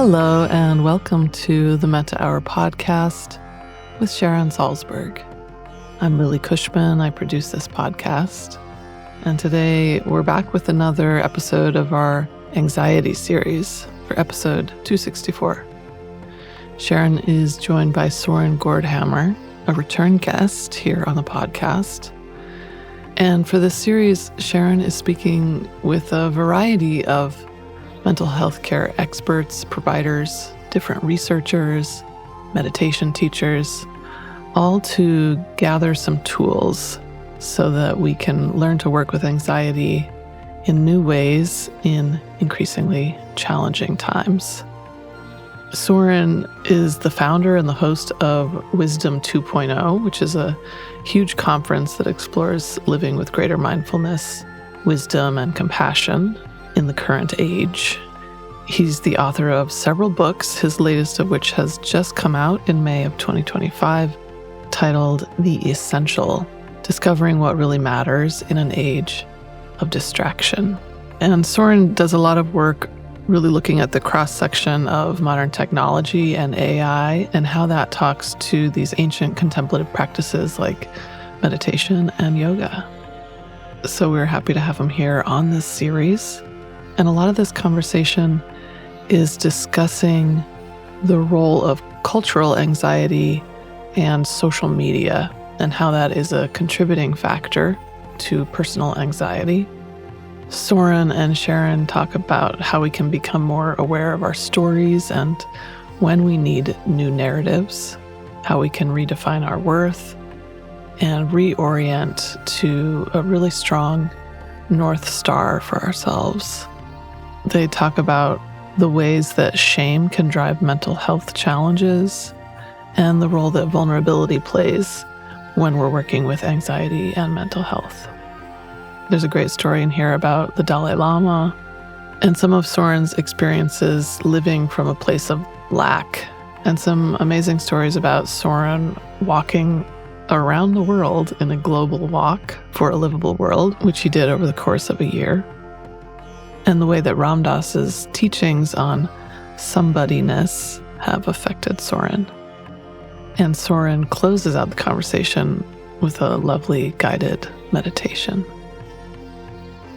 Hello, and welcome to the Metta Hour podcast with Sharon Salzberg. I'm Lily Cushman. I produce this podcast. And today we're back with another episode of our anxiety series for episode 264. Sharon is joined by Soren Gordhamer, a return guest here on the podcast. And for this series, Sharon is speaking with a variety of mental health care experts, providers, different researchers, meditation teachers, all to gather some tools so that we can learn to work with anxiety in new ways in increasingly challenging times. Soren is the founder and the host of Wisdom 2.0, which is a huge conference that explores living with greater mindfulness, wisdom, and compassion in the current age. He's the author of several books, his latest of which has just come out in May of 2025, titled The Essential: Discovering What Really Matters in an Age of Distraction. And Soren does a lot of work really looking at the cross-section of modern technology and AI and how that talks to these ancient contemplative practices like meditation and yoga. So we're happy to have him here on this series. And a lot of this conversation is discussing the role of cultural anxiety and social media and how that is a contributing factor to personal anxiety. Soren and Sharon talk about how we can become more aware of our stories and when we need new narratives, how we can redefine our worth and reorient to a really strong North Star for ourselves. They talk about the ways that shame can drive mental health challenges and the role that vulnerability plays when we're working with anxiety and mental health. There's a great story in here about the Dalai Lama and some of Soren's experiences living from a place of lack, and some amazing stories about Soren walking around the world in a global walk for a livable world, which he did over the course of a year, and the way that Ram Dass's teachings on somebodyness have affected Soren. And Soren closes out the conversation with a lovely guided meditation.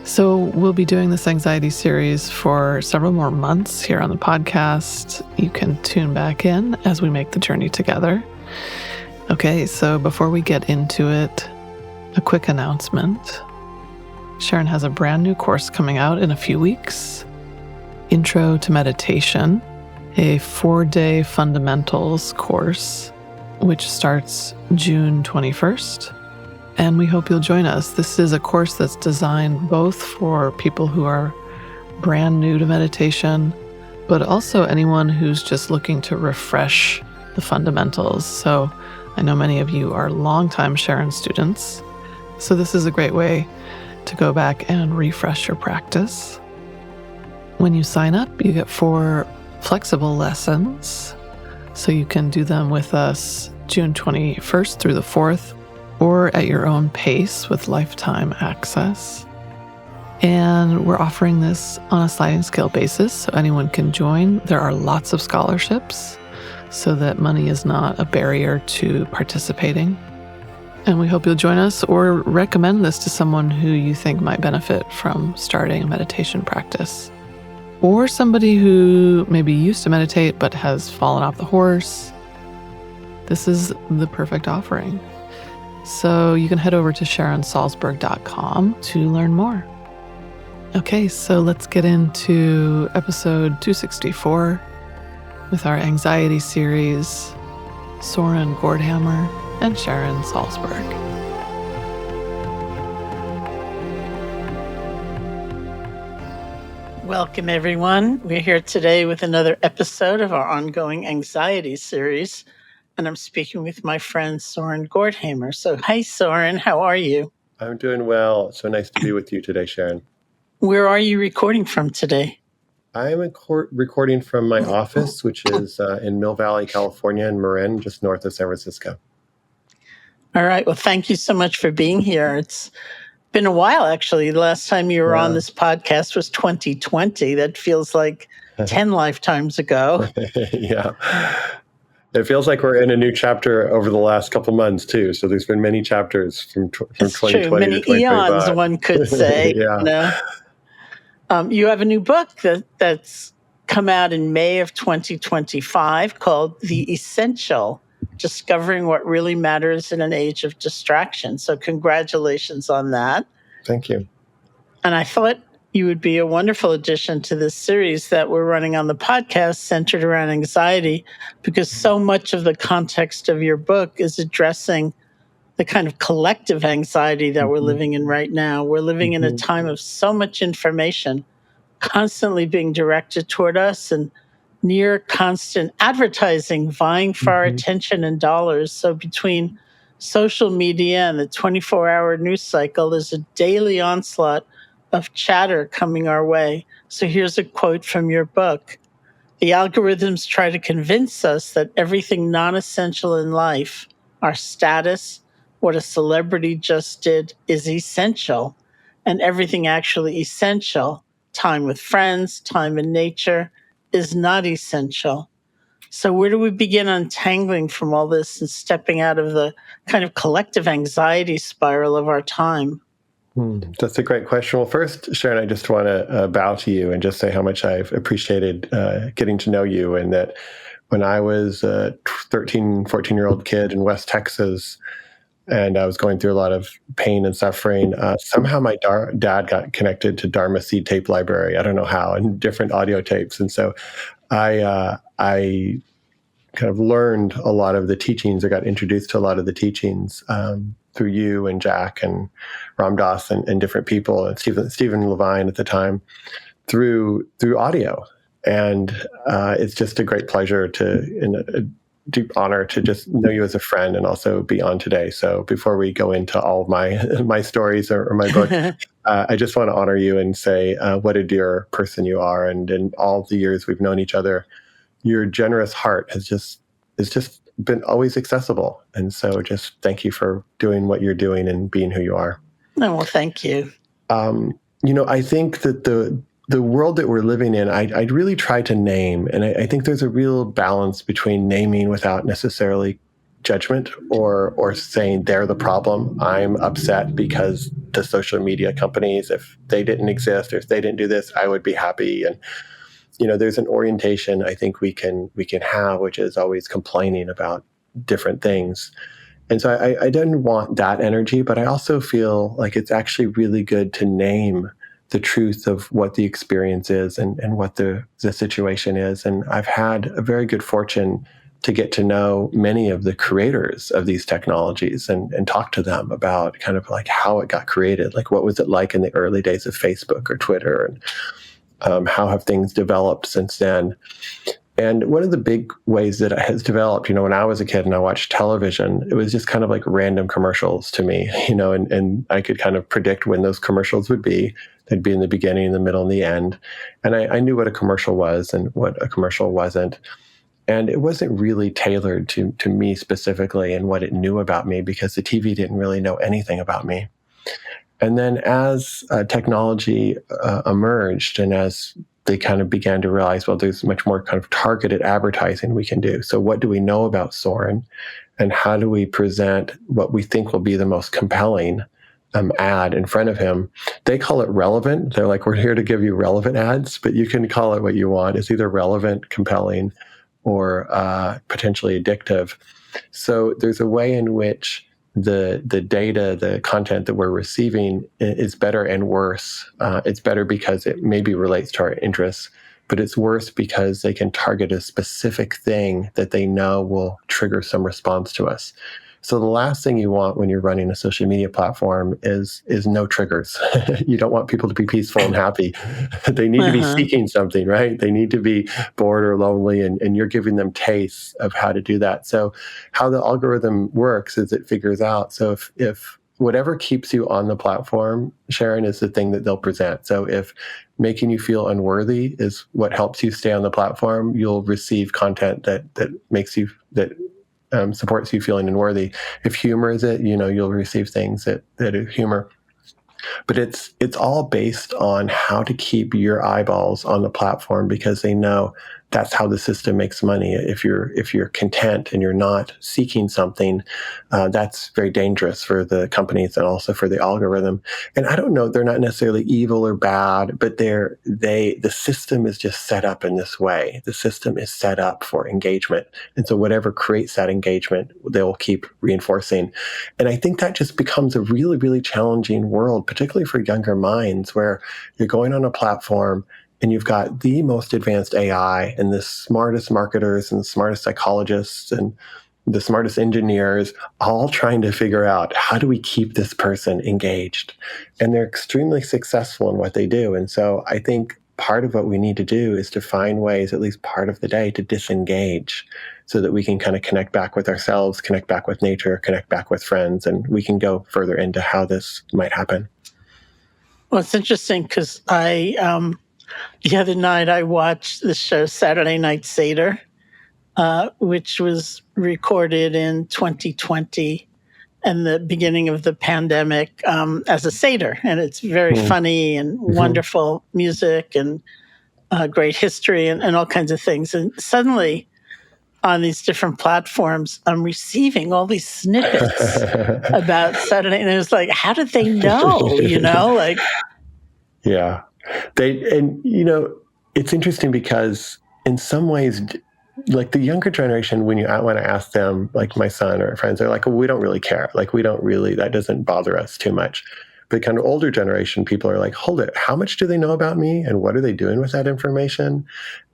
So we'll be doing this anxiety series for several more months here on the podcast. You can tune back in as we make the journey together. Okay, so before we get into it, a quick announcement. Sharon has a brand new course coming out in a few weeks, Intro to Meditation, a 4-day fundamentals course, which starts June 21st. And we hope you'll join us. This is a course that's designed both for people who are brand new to meditation, but also anyone who's just looking to refresh the fundamentals. So I know many of you are longtime Sharon students, so this is a great way to go back and refresh your practice. When you sign up, you get 4 flexible lessons, so you can do them with us June 21st through the 4th, or at your own pace with lifetime access. And we're offering this on a sliding scale basis, so anyone can join. There are lots of scholarships, so that money is not a barrier to participating. And we hope you'll join us or recommend this to someone who you think might benefit from starting a meditation practice. Or somebody who maybe used to meditate but has fallen off the horse. This is the perfect offering. So you can head over to SharonSalzberg.com to learn more. Okay, so let's get into episode 264 with our anxiety series, Soren Gordhamer and Sharon Salzberg. Welcome, everyone. We're here today with another episode of our ongoing anxiety series, and I'm speaking with my friend Soren Gordhamer. So, hi, Soren. How are you? I'm doing well. So nice to be with you today, Sharon. Where are you recording from today? I'm recording from my office, which is in Mill Valley, California, in Marin, just north of San Francisco. All right. Well, thank you so much for being here. It's been a while, actually. The last time you were on this podcast was 2020. That feels like 10 lifetimes ago. Yeah. It feels like we're in a new chapter over the last couple months too. So there's been many chapters from It's 2020 true. to Many eons, 2025. one could say. Yeah. You have a new book that's come out in May of 2025 called The Essential: Discovering What Really Matters in an Age of Distraction. So congratulations on that. Thank you. And I thought you would be a wonderful addition to this series that we're running on the podcast centered around anxiety, because so much of the context of your book is addressing the kind of collective anxiety that we're living in right now. We're living in a time of so much information constantly being directed toward us, and near constant advertising vying for our attention and dollars. So between social media and the 24-hour news cycle, there's a daily onslaught of chatter coming our way. So here's a quote from your book. The algorithms try to convince us that everything non-essential in life, our status, what a celebrity just did, is essential, and everything actually essential, time with friends, time in nature, is not essential. So where do we begin untangling from all this and stepping out of the kind of collective anxiety spiral of our time? That's a great question. Well, first, Sharon, I just want to bow to you and just say how much I've appreciated getting to know you, and that when I was a 13, 14-year-old kid in West Texas, and I was going through a lot of pain and suffering, somehow my dad got connected to Dharma Seed Tape Library. I don't know how, and different audio tapes. And so I kind of learned a lot of the teachings. I got introduced to a lot of the teachings through you and Jack and Ram Dass and different people, and Stephen Levine at the time, through audio. And it's just a great pleasure and a deep honor to just know you as a friend and also be on today. So before we go into all of my stories or my book, I just want to honor you and say what a dear person you are. And in all the years we've known each other, your generous heart has just been always accessible. And so just thank you for doing what you're doing and being who you are. No, well, thank you. I think that the world that we're living in, I'd really try to name. And I think there's a real balance between naming without necessarily judgment or saying they're the problem. I'm upset because the social media companies, if they didn't exist or if they didn't do this, I would be happy. And there's an orientation I think we can have, which is always complaining about different things. And so I didn't want that energy, but I also feel like it's actually really good to name the truth of what the experience is and what the situation is. And I've had a very good fortune to get to know many of the creators of these technologies and talk to them about kind of like how it got created. Like, what was it like in the early days of Facebook or Twitter, and how have things developed since then? And one of the big ways that it has developed, when I was a kid and I watched television, it was just kind of like random commercials to me, and I could kind of predict when those commercials would be. They'd be in the beginning, the middle, and the end. And I knew what a commercial was and what a commercial wasn't. And it wasn't really tailored to me specifically and what it knew about me, because the TV didn't really know anything about me. And then as technology emerged, and as they kind of began to realize, well, there's much more kind of targeted advertising we can do. So what do we know about Soren, and how do we present what we think will be the most compelling ad in front of him? They call it relevant. They're like, we're here to give you relevant ads, but you can call it what you want. It's either relevant, compelling, or potentially addictive. So there's a way in which the data, the content that we're receiving is better and worse. It's better because it maybe relates to our interests, but it's worse because they can target a specific thing that they know will trigger some response to us. So the last thing you want when you're running a social media platform is no triggers. You don't want people to be peaceful and happy. They need to be seeking something, right? They need to be bored or lonely, and you're giving them tastes of how to do that. So how the algorithm works is it figures out. So if whatever keeps you on the platform, Sharon, is the thing that they'll present. So if making you feel unworthy is what helps you stay on the platform, you'll receive content that makes you, that supports you feeling unworthy. If humor is it, you'll receive things that are humor. but it's all based on how to keep your eyeballs on the platform, because they know that's how the system makes money. If you're content and you're not seeking something, that's very dangerous for the companies and also for the algorithm. And I don't know, they're not necessarily evil or bad, but the system is just set up in this way. The system is set up for engagement, and so whatever creates that engagement, they'll keep reinforcing. And I think that just becomes a really, really challenging world, particularly for younger minds, where you're going on a platform and you've got the most advanced AI and the smartest marketers and the smartest psychologists and the smartest engineers all trying to figure out, how do we keep this person engaged? And they're extremely successful in what they do. And so I think part of what we need to do is to find ways, at least part of the day, to disengage so that we can kind of connect back with ourselves, connect back with nature, connect back with friends, and we can go further into how this might happen. Well, it's interesting because the other night I watched the show Saturday Night Seder, which was recorded in 2020 and the beginning of the pandemic as a Seder. And it's very funny and wonderful music and great history and all kinds of things. And suddenly on these different platforms, I'm receiving all these snippets about Saturday. And it was like, how did they know, like... Yeah. It's interesting because in some ways, like the younger generation, when I ask them, like my son or friends, they're like, oh, we don't really care. Like, that doesn't bother us too much. But kind of older generation people are like, hold it, how much do they know about me? And what are they doing with that information?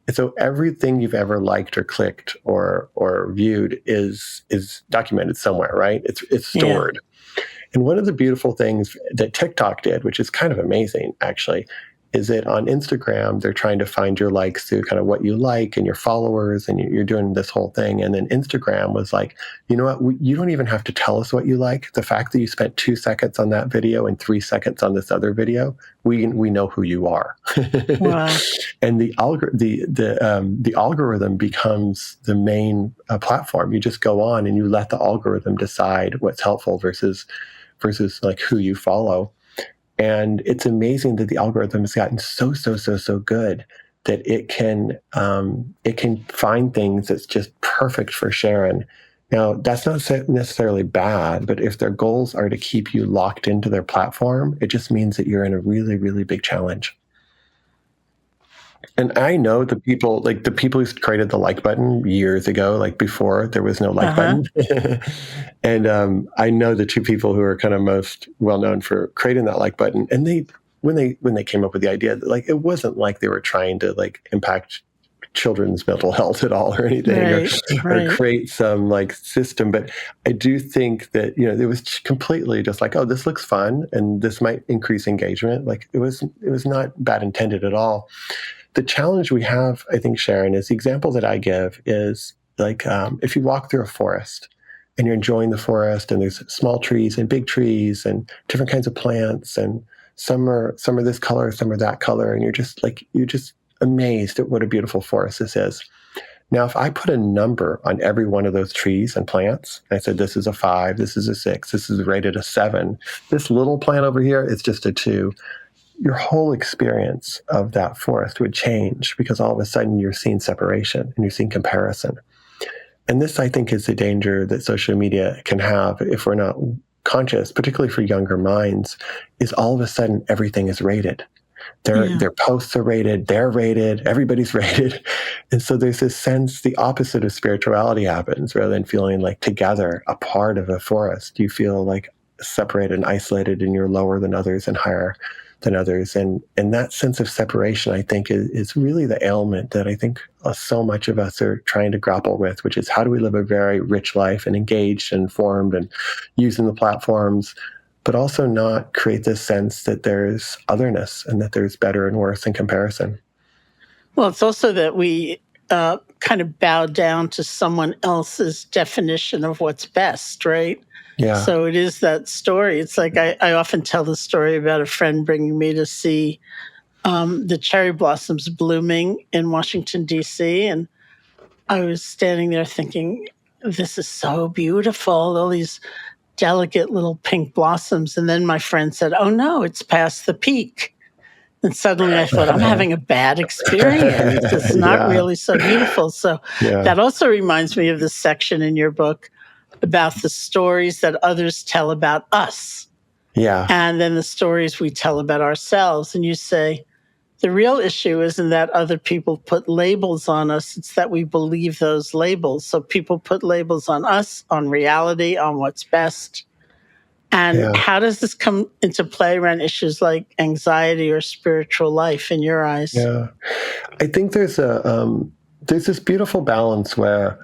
And so everything you've ever liked or clicked or viewed is documented somewhere, right? It's stored. Yeah. And one of the beautiful things that TikTok did, which is kind of amazing, actually, is that on Instagram, they're trying to find your likes through kind of what you like and your followers, and you're doing this whole thing. And then Instagram was like, you know what? You don't even have to tell us what you like. The fact that you spent 2 seconds on that video and 3 seconds on this other video, we know who you are. Wow. And the algorithm becomes the main platform. You just go on and you let the algorithm decide what's helpful versus like who you follow. And it's amazing that the algorithm has gotten so good that it can find things that's just perfect for Sharon. Now, that's not necessarily bad, but if their goals are to keep you locked into their platform, it just means that you're in a really, really big challenge. And I know the people who created the like button years ago, like before there was no like button. And I know the two people who are kind of most well known for creating that like button. And when they came up with the idea, like it wasn't like they were trying to like impact children's mental health at all or anything, or create some like system. But I do think that, it was completely just like, oh, this looks fun and this might increase engagement. Like it was not bad intended at all. The challenge we have, I think, Sharon, is the example that I give is like if you walk through a forest and you're enjoying the forest and there's small trees and big trees and different kinds of plants, and some are this color, some are that color, and you're just amazed at what a beautiful forest this is. Now, if I put a number on every one of those trees and plants, I said, this is a 5, this is a 6, this is rated a 7, this little plant over here is just a 2, your whole experience of that forest would change, because all of a sudden you're seeing separation and you're seeing comparison. And this, I think, is the danger that social media can have if we're not conscious, particularly for younger minds, is all of a sudden everything is rated. Their posts are rated, they're rated, everybody's rated. And so there's this sense, the opposite of spirituality happens. Rather than feeling like together, a part of a forest, you feel like separated and isolated, and you're lower than others and higher than others. And that sense of separation, I think, is really the ailment that I think so much of us are trying to grapple with, which is how do we live a very rich life and engaged and informed and using the platforms, but also not create this sense that there's otherness and that there's better and worse in comparison. Well, it's also that we kind of bow down to someone else's definition of what's best, right? Yeah. So it is that story. It's like I often tell the story about a friend bringing me to see the cherry blossoms blooming in Washington, D.C. And I was standing there thinking, this is so beautiful. All these delicate little pink blossoms. And then my friend said, oh no, it's past the peak. And suddenly I thought, I'm having a bad experience. It's not really so beautiful. So that also reminds me of the section in your book about the stories that others tell about us. Yeah. And then the stories we tell about ourselves. And you say, the real issue isn't that other people put labels on us, it's that we believe those labels. So people put labels on us, on reality, on what's best. And how does this come into play around issues like anxiety or spiritual life in your eyes? Yeah, I think there's this beautiful balance where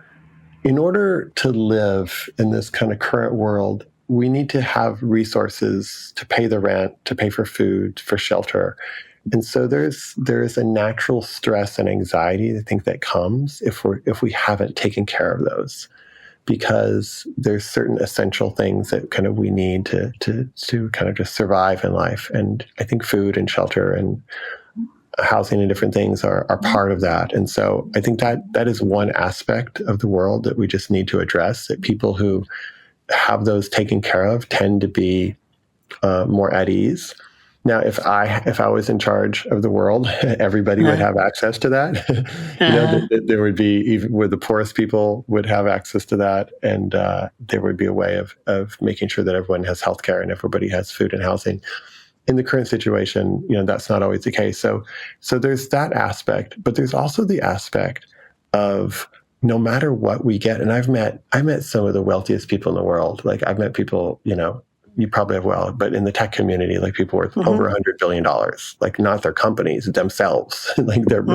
in order to live in this kind of current world, we need to have resources to pay the rent, to pay for food, for shelter. And so there's a natural stress and anxiety, I think, that comes if we haven't taken care of those, because there's certain essential things that kind of we need to kind of just survive in life. And I think food and shelter and housing and different things are part of that. And so I think that is one aspect of the world that we just need to address, that people who have those taken care of tend to be more at ease. Now, if I was in charge of the world, everybody would have access to that. There would be, even where the poorest people would have access to that, and there would be a way of making sure that everyone has healthcare and everybody has food and housing. In the current situation, that's not always the case. So there's that aspect, but there's also the aspect of no matter what we get. And I met some of the wealthiest people in the world. Like, I've met people, you probably have, but in the tech community, like people worth over $100 billion, like not their companies, themselves, like their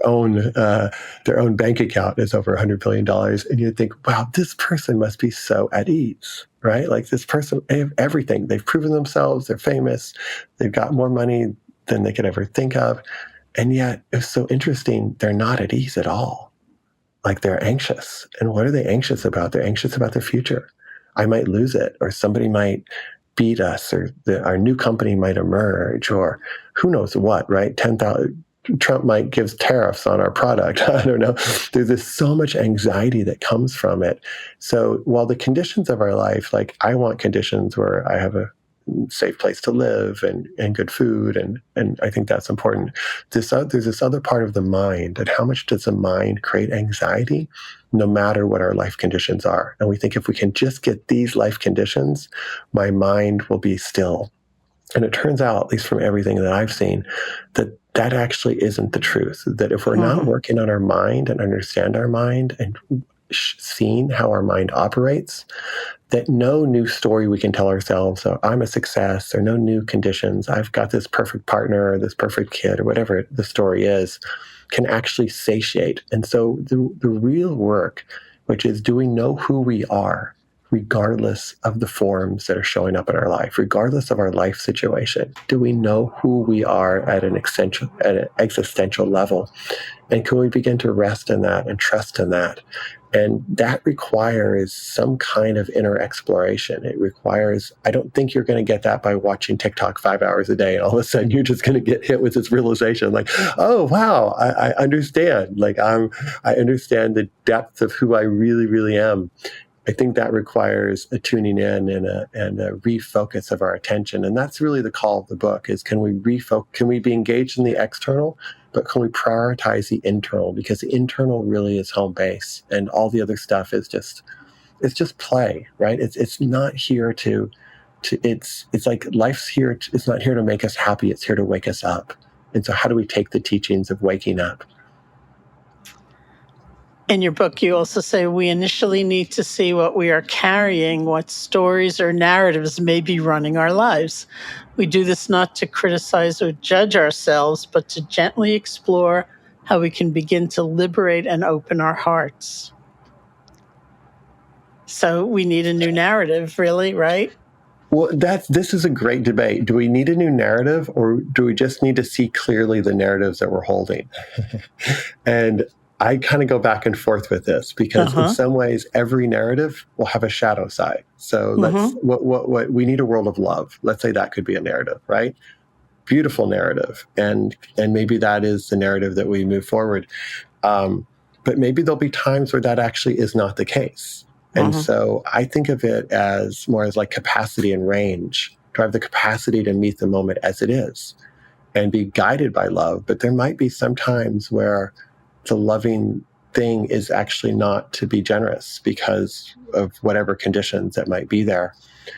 own bank account is over $100 billion. And you think, wow, this person must be so at ease, right? Like, this person, they have everything. They've proven themselves. They're famous. They've got more money than they could ever think of. And yet it's so interesting. They're not at ease at all. Like, they're anxious. And what are they anxious about? They're anxious about the future. I might lose it, or somebody might beat us, or our new company might emerge, or who knows what, right? Trump might give tariffs on our product. I don't know. There's so much anxiety that comes from it. So while the conditions of our life, like, I want conditions where I have a safe place to live and good food, and I think that's important. There's this other part of the mind, and how much does the mind create anxiety no matter what our life conditions are? And we think, if we can just get these life conditions, my mind will be still. And it turns out, at least from everything that I've seen, that actually isn't the truth. That if we're not working on our mind and understand our mind and seeing how our mind operates, that no new story we can tell ourselves, so I'm a success, or no new conditions, I've got this perfect partner or this perfect kid or whatever the story is, can actually satiate. And so the real work, which is, do we know who we are, regardless of the forms that are showing up in our life, regardless of our life situation? Do we know who we are at an existential level? And can we begin to rest in that and trust in that? And that requires some kind of inner exploration. It requires, I don't think you're going to get that by watching TikTok 5 hours a day, and all of a sudden you're just going to get hit with this realization, like, oh, wow, I understand. Like, I understand the depth of who I really, really am. I think that requires a tuning in and a refocus of our attention. And that's really the call of the book, is, can we be engaged in the external, but can we prioritize the internal? Because the internal really is home base, and all the other stuff is just play, right? It's not here to it's like, life's here. It's not here to make us happy. It's here to wake us up. And so how do we take the teachings of waking up? In your book, you also say we initially need to see what we are carrying, what stories or narratives may be running our lives. We do this not to criticize or judge ourselves, but to gently explore how we can begin to liberate and open our hearts. So we need a new narrative, really, right? Well, this is a great debate. Do we need a new narrative, or do we just need to see clearly the narratives that we're holding? And I kind of go back and forth with this, because in some ways, every narrative will have a shadow side. So what we need a world of love. Let's say that could be a narrative, right? Beautiful narrative. And maybe that is the narrative that we move forward. But maybe there'll be times where that actually is not the case. And so I think of it as more as like capacity and range. To have the capacity to meet the moment as it is and be guided by love. But there might be some times where the loving thing is actually not to be generous because of whatever conditions that might be there.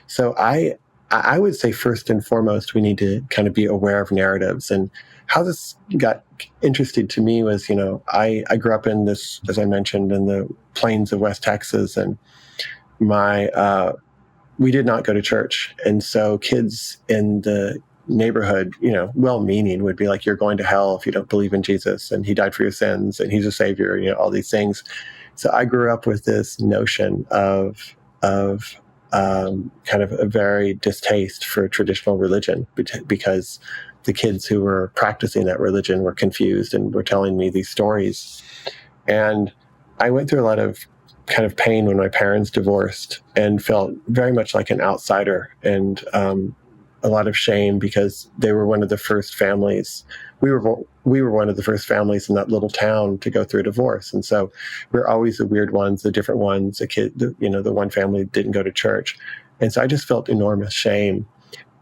So I would say first and foremost, we need to kind of be aware of narratives. And how this got interested to me was, I grew up in this, as I mentioned, in the plains of West Texas, and we did not go to church. And so kids in the neighborhood, well-meaning, would be like, you're going to hell if you don't believe in Jesus, and he died for your sins, and he's a savior, all these things. So I grew up with this notion of kind of a very distaste for traditional religion, because the kids who were practicing that religion were confused and were telling me these stories. And I went through a lot of kind of pain when my parents divorced, and felt very much like an outsider, and a lot of shame, because they were one of the first families. We were one of the first families in that little town to go through a divorce, and so we're always the weird ones, the different ones. The one family didn't go to church, and so I just felt enormous shame.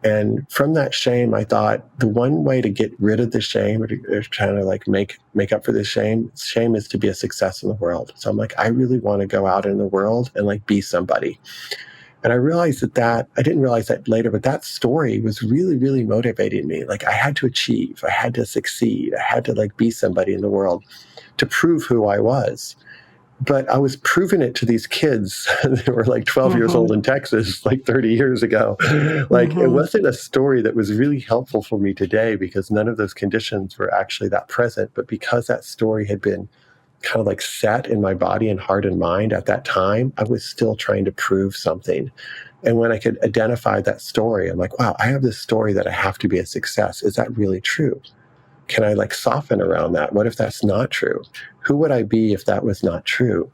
And from that shame, I thought the one way to get rid of the shame, or to kind of like make up for this shame is to be a success in the world. So I'm like, I really want to go out in the world and like be somebody. And I realized that I didn't realize that later, but that story was really, really motivating me. Like, I had to achieve, I had to succeed, I had to like be somebody in the world to prove who I was. But I was proving it to these kids that were like 12 years old in Texas, like 30 years ago. Like, it wasn't a story that was really helpful for me today, because none of those conditions were actually that present. But because that story had been kind of like set in my body and heart and mind at that time, I was still trying to prove something. And when I could identify that story, I'm like, wow, I have this story that I have to be a success. Is that really true? Can I like soften around that? What if that's not true? Who would I be if that was not true?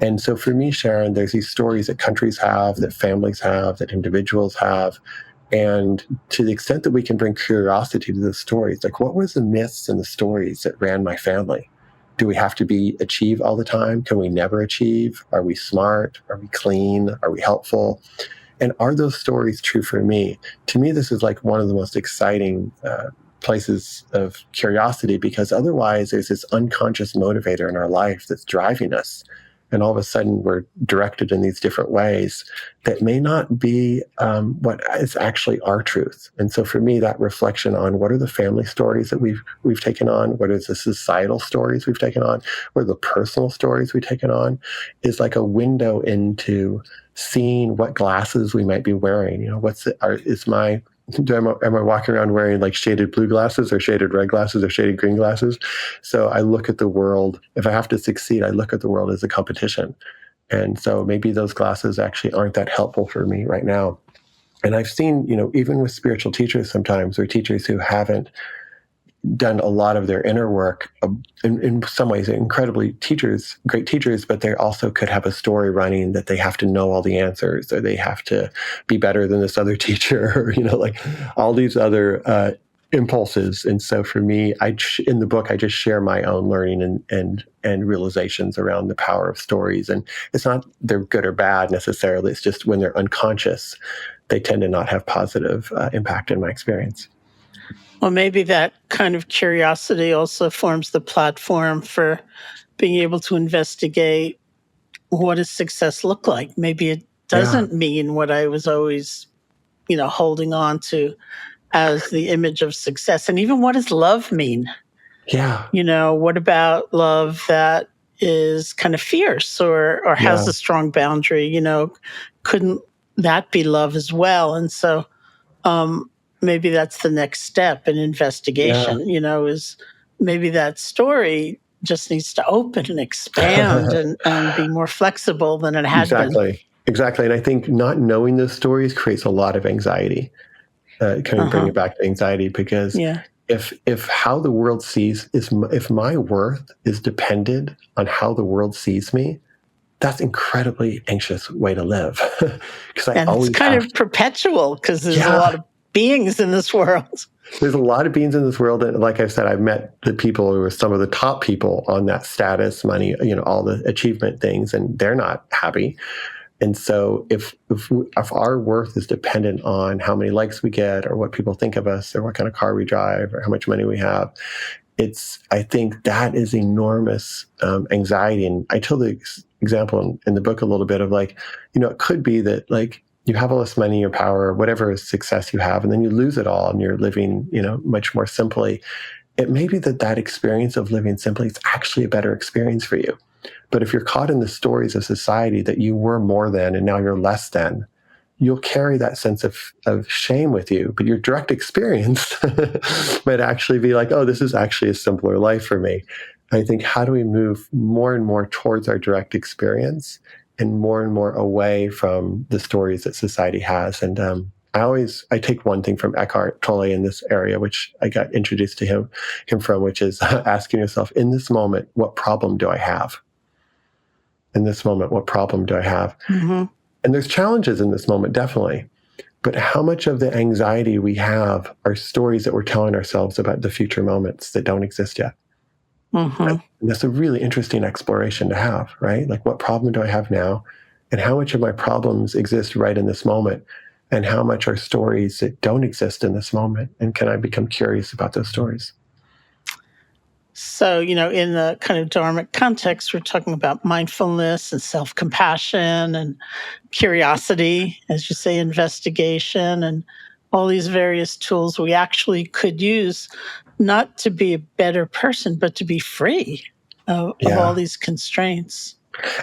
And so for me, Sharon, there's these stories that countries have, that families have, that individuals have. And to the extent that we can bring curiosity to those stories, like, what was the myths and the stories that ran my family? Do we have to achieve all the time? Can we never achieve? Are we smart? Are we clean? Are we helpful? And are those stories true for me? To me, this is like one of the most exciting places of curiosity, because otherwise there's this unconscious motivator in our life that's driving us. And all of a sudden we're directed in these different ways that may not be what is actually our truth. And so for me, that reflection on what are the family stories that we've taken on, what are the societal stories we've taken on, what are the personal stories we've taken on, is like a window into seeing what glasses we might be wearing. Am I walking around wearing like shaded blue glasses, or shaded red glasses, or shaded green glasses? So I look at the world, if I have to succeed, I look at the world as a competition. And so maybe those glasses actually aren't that helpful for me right now. And I've seen, even with spiritual teachers sometimes, or teachers who haven't done a lot of their inner work, in some ways incredibly great teachers, but they also could have a story running that they have to know all the answers, or they have to be better than this other teacher, or, like all these other impulses. And so for me, in the book, I just share my own learning and realizations around the power of stories. And it's not they're good or bad necessarily. It's just when they're unconscious, they tend to not have positive impact in my experience. Well, maybe that kind of curiosity also forms the platform for being able to investigate, what does success look like? Maybe it doesn't mean what I was always, holding on to as the image of success. And even, what does love mean? Yeah. What about love that is kind of fierce, or has a strong boundary? Couldn't that be love as well? And so, maybe that's the next step in investigation, is maybe that story just needs to open and expand and be more flexible than it had been. Exactly. And I think not knowing those stories creates a lot of anxiety. Can we bring it back to anxiety? Because if how the world sees if my worth is dependent on how the world sees me, that's incredibly anxious way to live. And it's kind of perpetual, because there's a lot of beings in this world. There's a lot of beings in this world. And like I said, I've met the people who are some of the top people on that status, money, all the achievement things, and they're not happy. And so if our worth is dependent on how many likes we get or what people think of us or what kind of car we drive or how much money we have, I think that is enormous anxiety. And I tell the example in the book a little bit of it could be that you have all this money or power or whatever success you have, and then you lose it all and you're living, much more simply. It may be that experience of living simply is actually a better experience for you. But if you're caught in the stories of society that you were more than and now you're less than, you'll carry that sense of shame with you. But your direct experience might actually be oh, this is actually a simpler life for me. I think, how do we move more and more towards our direct experience and more away from the stories that society has? And I take one thing from Eckhart Tolle in this area, which I got introduced to him from, which is asking yourself, in this moment, what problem do I have? In this moment, what problem do I have? Mm-hmm. And there's challenges in this moment, definitely. But how much of the anxiety we have are stories that we're telling ourselves about the future moments that don't exist yet? Mm-hmm. And that's a really interesting exploration to have, right? What problem do I have now? And how much of my problems exist right in this moment? And how much are stories that don't exist in this moment? And can I become curious about those stories? So, in the kind of Dharmic context, we're talking about mindfulness and self-compassion and curiosity, as you say, investigation, and all these various tools we actually could use not to be a better person, but to be free of all these constraints.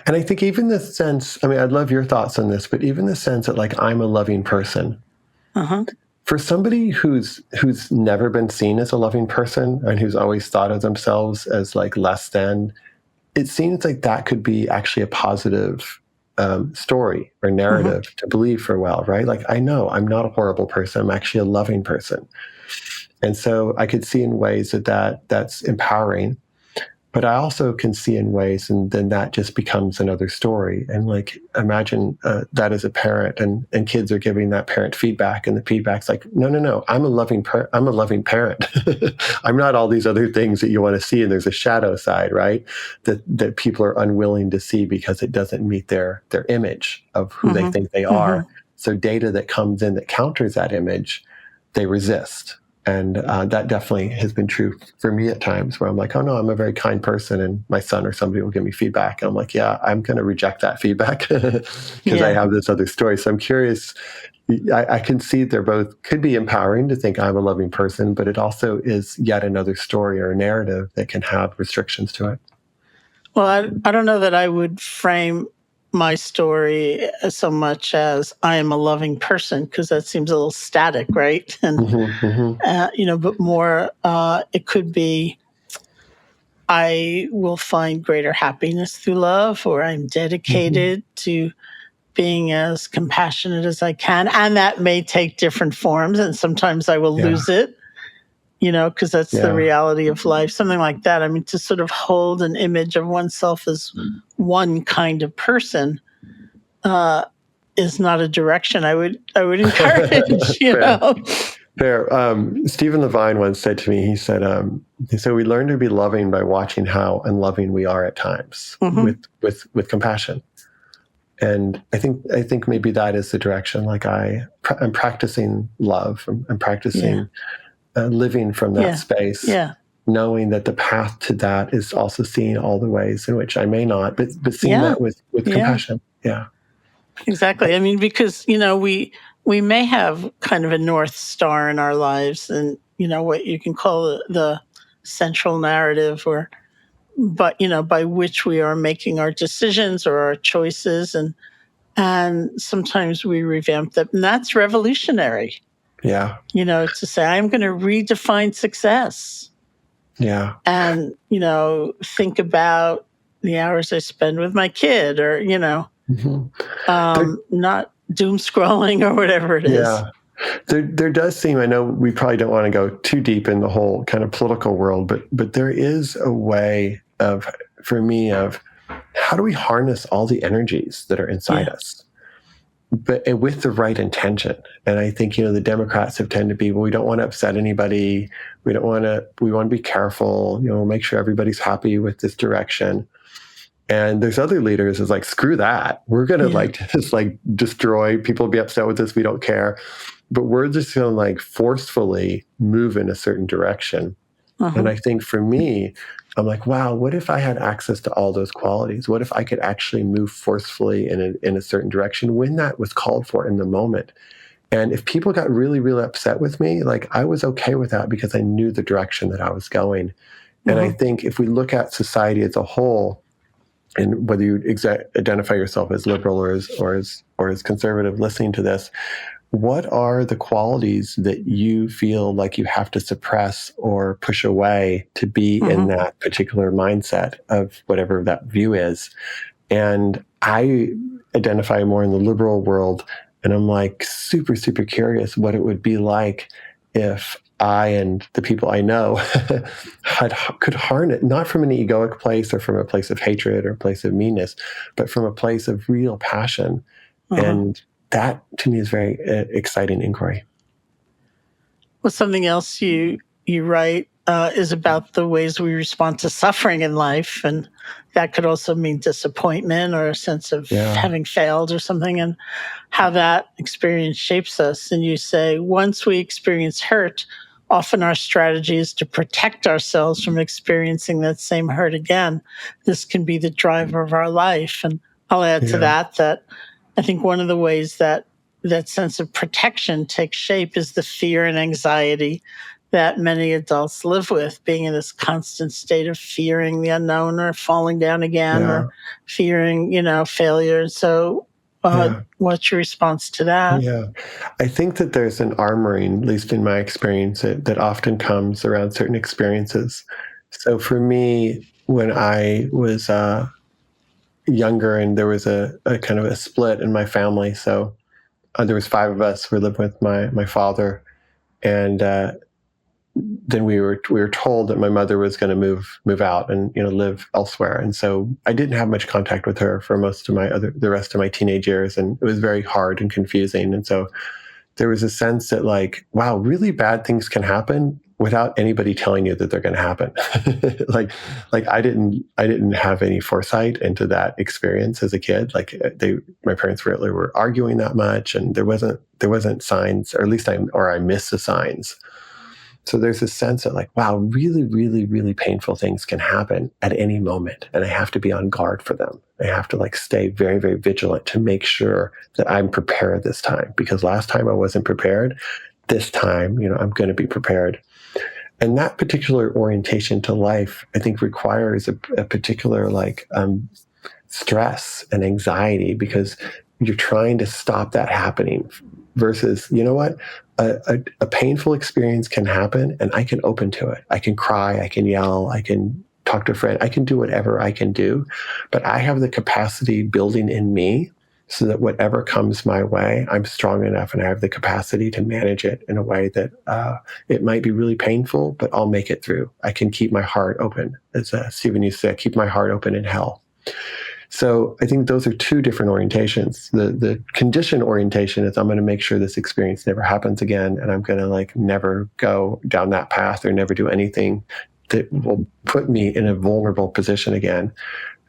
And I think even the sense, I'd love your thoughts on this, but even the sense that I'm a loving person. Uh-huh. For somebody who's never been seen as a loving person and who's always thought of themselves as less than, it seems like that could be actually a positive story or narrative to believe for a while, right? I know I'm not a horrible person. I'm actually a loving person. And so I could see in ways that's empowering. But I also can see in ways, and then that just becomes another story. And imagine that as a parent, and kids are giving that parent feedback, and the feedback's no, I'm a loving parent. I'm not all these other things that you want to see. And there's a shadow side, right? That people are unwilling to see because it doesn't meet their image of who they think they are. So data that comes in that counters that image, they resist. And that definitely has been true for me at times where I'm oh no, I'm a very kind person, and my son or somebody will give me feedback. And I'm yeah, I'm going to reject that feedback because I have this other story. So I'm curious, I can see they're both could be empowering to think I'm a loving person, but it also is yet another story or a narrative that can have restrictions to it. Well, I don't know that I would frame my story so much as I am a loving person, because that seems a little static, right? And but more, it could be I will find greater happiness through love, or I'm dedicated to being as compassionate as I can, and that may take different forms, and sometimes I will lose it. Because that's the reality of life, something like that. To sort of hold an image of oneself as one kind of person is not a direction I would encourage. Fair. Stephen Levine once said to me, he said, we learn to be loving by watching how unloving we are at times with compassion. And I think maybe that is the direction. I'm practicing love. I'm practicing living from that space, knowing that the path to that is also seeing all the ways in which I may not, but seeing that with compassion. Yeah. Exactly. Because, we may have kind of a North Star in our lives, and, what you can call the central narrative, but by which we are making our decisions or our choices. And sometimes we revamp them. And that's revolutionary. Yeah. To say, I'm going to redefine success. Yeah. And, think about the hours I spend with my kid, or, not doom scrolling or whatever it is. Yeah. There does seem, I know we probably don't want to go too deep in the whole kind of political world, but there is a way for me, how do we harness all the energies that are inside us? but with the right intention. And I think, the Democrats have tended to be, well, we don't want to upset anybody. We want to be careful, make sure everybody's happy with this direction. And there's other leaders who's like, screw that. We're going to just destroy, people will be upset with this. We don't care. But we're just going to forcefully move in a certain direction. And I think for me, I'm like, wow, what if I had access to all those qualities? What if I could actually move forcefully in a certain direction when that was called for in the moment? And if people got really, really upset with me, I was okay with that because I knew the direction that I was going. And I think if we look at society as a whole, and whether you identify yourself as liberal or as conservative listening to this, what are the qualities that you feel like you have to suppress or push away to be in that particular mindset of whatever that view is? And I identify more in the liberal world, and I'm super, super curious what it would be like if I and the people I know could harness, not from an egoic place or from a place of hatred or a place of meanness, but from a place of real passion. And that, to me, is very exciting inquiry. Well, something else you write is about the ways we respond to suffering in life, and that could also mean disappointment or a sense of having failed or something, and how that experience shapes us. And you say, once we experience hurt, often our strategy is to protect ourselves from experiencing that same hurt again. This can be the driver of our life. And I'll add to that I think one of the ways that sense of protection takes shape is the fear and anxiety that many adults live with, being in this constant state of fearing the unknown or falling down again or fearing, failure. So what's your response to that? Yeah, I think that there's an armoring, at least in my experience, that often comes around certain experiences. So for me, when I was younger and there was a kind of a split in my family, so there was 5 of us. We lived with my father, and then we were told that my mother was going to move out and live elsewhere. And so I didn't have much contact with her for the rest of my teenage years, and it was very hard and confusing. And so there was a sense that wow, really bad things can happen without anybody telling you that they're going to happen. I didn't have any foresight into that experience as a kid. My parents rarely were arguing that much, and there wasn't signs, or at least I missed the signs. So there's this sense that wow, really, really, really painful things can happen at any moment, and I have to be on guard for them. I have to stay very, very vigilant to make sure that I'm prepared this time, because last time I wasn't prepared. This time, I'm going to be prepared. And that particular orientation to life, I think, requires a particular stress and anxiety, because you're trying to stop that happening. Versus, a painful experience can happen and I can open to it. I can cry, I can yell, I can talk to a friend, I can do whatever I can do, but I have the capacity building in me so that whatever comes my way, I'm strong enough and I have the capacity to manage it in a way that it might be really painful, but I'll make it through. I can keep my heart open. As Stephen used to say, keep my heart open in hell. So I think those are 2 different orientations. The conditioned orientation is, I'm going to make sure this experience never happens again, and I'm going to never go down that path or never do anything that will put me in a vulnerable position again.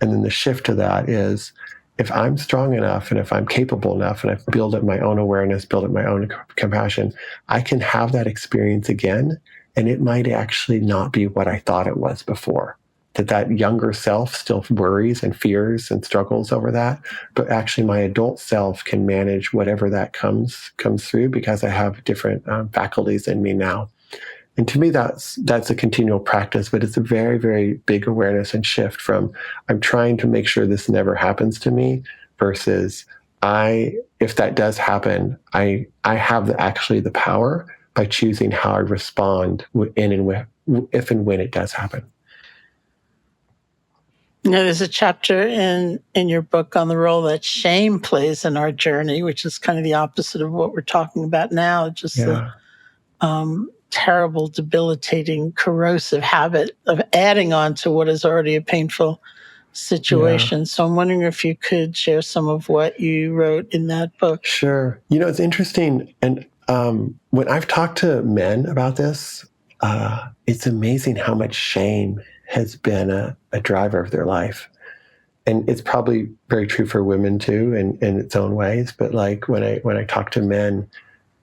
And then the shift to that is, if I'm strong enough and if I'm capable enough and I've built up my own awareness, built up my own compassion, I can have that experience again, and it might actually not be what I thought it was before. That younger self still worries and fears and struggles over that, but actually my adult self can manage whatever that comes through, because I have different faculties in me now. And to me, that's a continual practice, but it's a very, very big awareness and shift from, I'm trying to make sure this never happens to me, versus if that does happen, I have actually the power by choosing how I respond if and when it does happen. There's a chapter in your book on the role that shame plays in our journey, which is kind of the opposite of what we're talking about now. Just the terrible, debilitating, corrosive habit of adding on to what is already a painful situations. So I'm wondering if you could share some of what you wrote in that book. Sure. It's interesting. And when I've talked to men about this, it's amazing how much shame has been a driver of their life. And it's probably very true for women too, in its own ways. But like when I talk to men,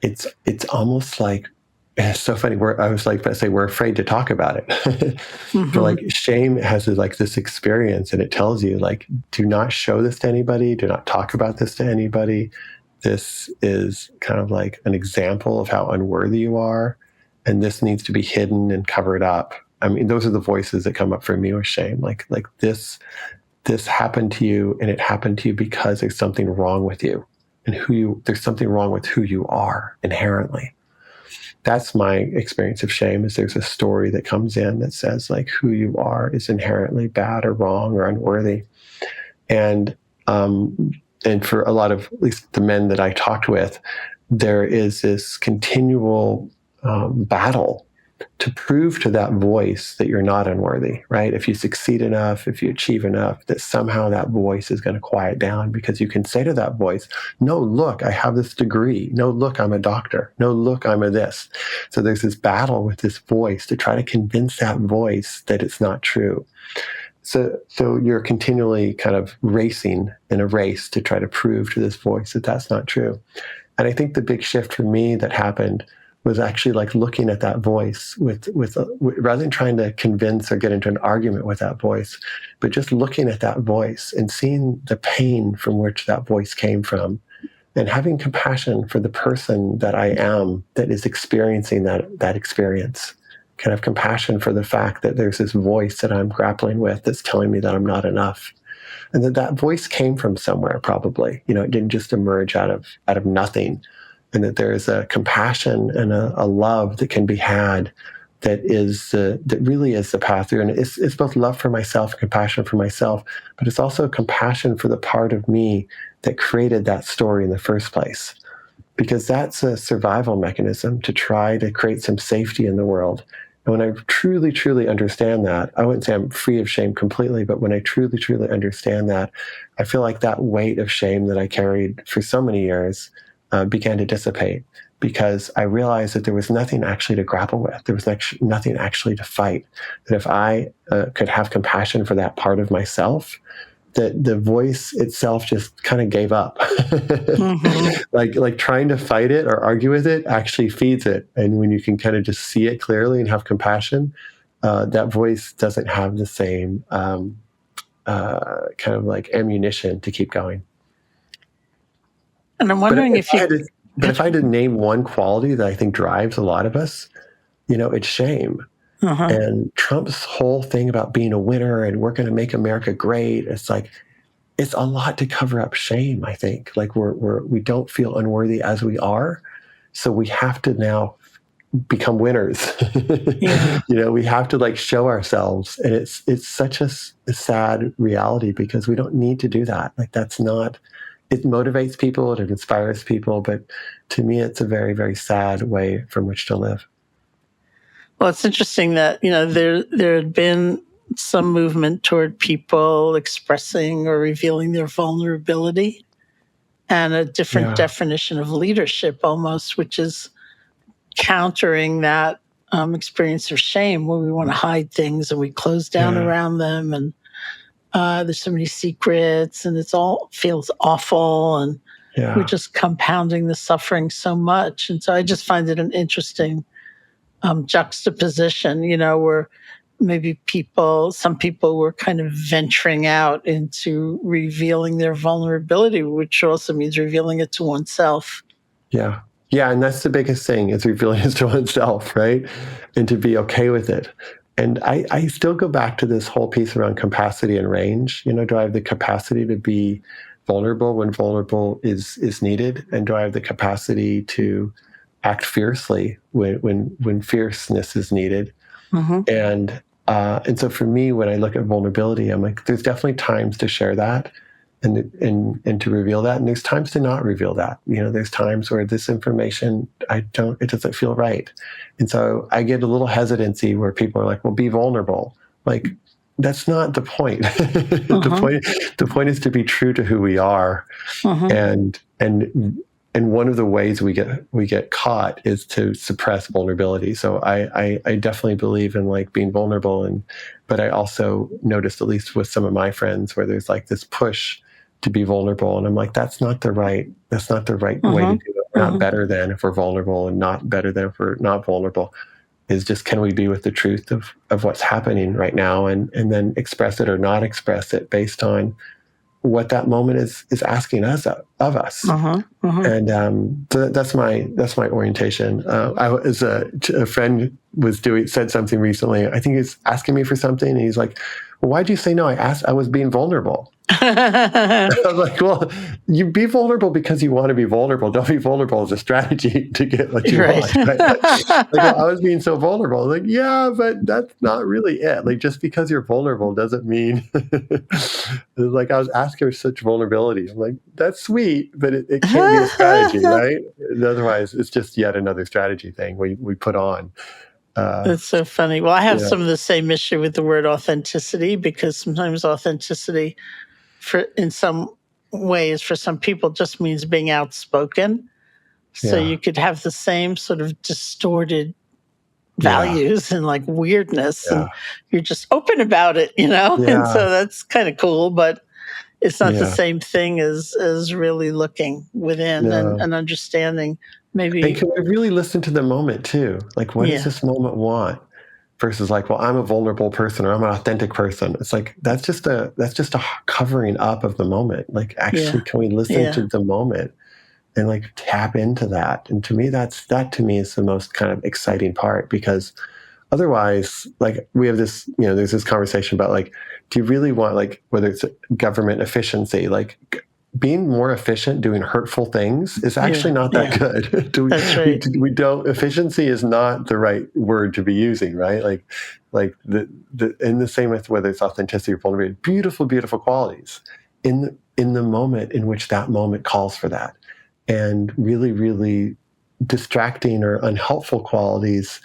it's almost like, it's so funny. I was like, I say we're afraid to talk about it. Mm-hmm. But like shame has like this experience, and it tells you like, do not show this to anybody. Do not talk about this to anybody. This is kind of like an example of how unworthy you are, and this needs to be hidden and covered up. I mean, those are the voices that come up for me with shame. Like this happened to you, and it happened to you because there's something wrong with you, and there's something wrong with who you are inherently. That's my experience of shame, is there's a story that comes in that says like who you are is inherently bad or wrong or unworthy. And for a lot of, at least the men that I talked with, there is this continual battle to prove to that voice that you're not unworthy, right? If you succeed enough, if you achieve enough, that somehow that voice is going to quiet down, because you can say to that voice, no, look, I have this degree. No, look, I'm a doctor. No, look, I'm a this. So there's this battle with this voice to try to convince that voice that it's not true. So you're continually kind of racing in a race to try to prove to this voice that that's not true. And I think the big shift for me that happened was actually like looking at that voice with rather than trying to convince or get into an argument with that voice, but just looking at that voice and seeing the pain from which that voice came from, and having compassion for the person that I am that is experiencing that experience. Kind of compassion for the fact that there's this voice that I'm grappling with that's telling me that I'm not enough. And that voice came from somewhere, probably. It didn't just emerge out of nothing. And that there is a compassion and a love that can be had that really is the path through. And it's both love for myself and compassion for myself, but it's also compassion for the part of me that created that story in the first place. Because that's a survival mechanism to try to create some safety in the world. And when I truly, truly understand that, I wouldn't say I'm free of shame completely, but when I truly, truly understand that, I feel like that weight of shame that I carried for so many years began to dissipate, because I realized that there was nothing actually to grapple with. There was nothing actually to fight. That if I could have compassion for that part of myself, that the voice itself just kind of gave up. Mm-hmm. like trying to fight it or argue with it actually feeds it. And when you can kind of just see it clearly and have compassion, that voice doesn't have the same kind of like ammunition to keep going. And I'm wondering if I had to name one quality that I think drives a lot of us, it's shame. Uh-huh. And Trump's whole thing about being a winner and we're going to make America great, it's like, it's a lot to cover up shame, I think. Like we don't feel unworthy as we are. So we have to now become winners. Yeah. We have to like show ourselves. And it's such a sad reality, because we don't need to do that. Like that's not, it motivates people, it inspires people. But to me, it's a very, very sad way from which to live. Well, it's interesting that, there had been some movement toward people expressing or revealing their vulnerability, and a different definition of leadership almost, which is countering that experience of shame, where we want to hide things and we close down around them, and there's so many secrets and it's all feels awful, and we're just compounding the suffering so much. And so I just find it an interesting juxtaposition, where maybe some people were kind of venturing out into revealing their vulnerability, which also means revealing it to oneself. Yeah. Yeah. And that's the biggest thing, is revealing it to oneself, right? And to be okay with it. And I still go back to this whole piece around capacity and range. Do I have the capacity to be vulnerable when vulnerable is needed? And do I have the capacity to act fiercely when fierceness is needed? Mm-hmm. And so for me, when I look at vulnerability, I'm like, there's definitely times to share that and to reveal that, and there's times to not reveal that. There's times where this information it doesn't feel right, and so I get a little hesitancy where people are like, well, be vulnerable. Like, that's not the point. The point is to be true to who we are. And one of the ways we get caught is to suppress vulnerability. So I definitely believe in like being vulnerable, but I also noticed, at least with some of my friends, where there's like this push to be vulnerable, and I'm like, that's not the right way to do it. We're not better than if we're vulnerable, and not better than if we're not vulnerable. Is just, can we be with the truth of what's happening right now, and then express it or not express it based on what that moment is asking us of us. And so that's my orientation. I was a friend said something recently. I think he's asking me for something, and he's like, "Well, why'd you say no?" I was being vulnerable. I was like, well, you be vulnerable because you want to be vulnerable. Don't be vulnerable as a strategy to get what you want. Right? Like, I was being so vulnerable. I was like, yeah, but that's not really it. Like, just because you're vulnerable doesn't mean like, I was asking for such vulnerability. I'm like, that's sweet, but it can't be a strategy, right? And otherwise, it's just yet another strategy thing we put on. That's so funny. Well, I have some of the same issue with the word authenticity, because sometimes authenticity in some ways for some people just means being outspoken. So you could have the same sort of distorted values and like weirdness, and you're just open about it, and so that's kind of cool, but it's not the same thing as really looking within and understanding. Maybe. And can we really listen to the moment too? Like, what does this moment want? Versus like, well, I'm a vulnerable person, or I'm an authentic person. It's like, that's just a covering up of the moment. Like, actually, can we listen to the moment and like tap into that? And to me, that to me is the most kind of exciting part, because otherwise, like, we have this, there's this conversation about like, do you really want, like, whether it's government efficiency, like being more efficient doing hurtful things is actually not that good. That's right. We don't, efficiency is not the right word to be using, right? Like in the same with whether it's authenticity or vulnerability, beautiful, beautiful qualities in the moment in which that moment calls for that. And really, really distracting or unhelpful qualities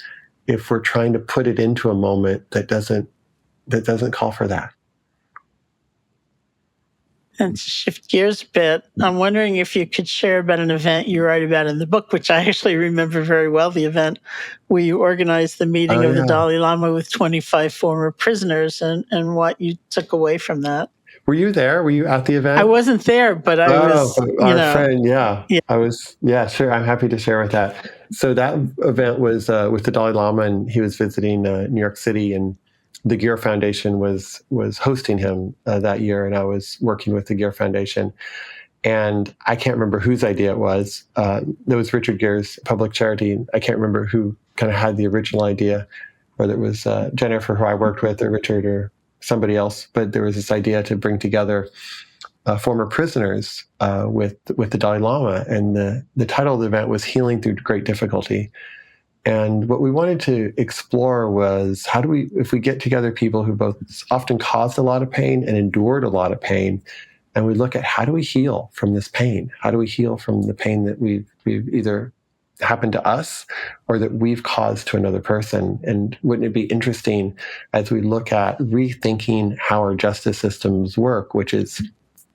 if we're trying to put it into a moment that doesn't call for that. And to shift gears a bit, I'm wondering if you could share about an event you write about in the book, which I actually remember very well, the event where you organized the meeting of the Dalai Lama with 25 former prisoners, and what you took away from that. Were you there? Were you at the event? I wasn't there, but I was, our friend, I was, sure. I'm happy to share with that. So that event was with the Dalai Lama, and he was visiting New York City, and the Gear Foundation was hosting him that year, and I was working with the Gear Foundation. And I can't remember whose idea it was. There was Richard Gere's public charity. I can't remember who kind of had the original idea, whether it was Jennifer, who I worked with, or Richard, or somebody else. But there was this idea to bring together former prisoners with the Dalai Lama. And the title of the event was Healing Through Great Difficulty. And what we wanted to explore was, how do we, if we get together people who both often caused a lot of pain and endured a lot of pain, and we look at how do we heal from this pain? How do we heal from the pain that we've either happened to us or that we've caused to another person? And wouldn't it be interesting as we look at rethinking how our justice systems work, which is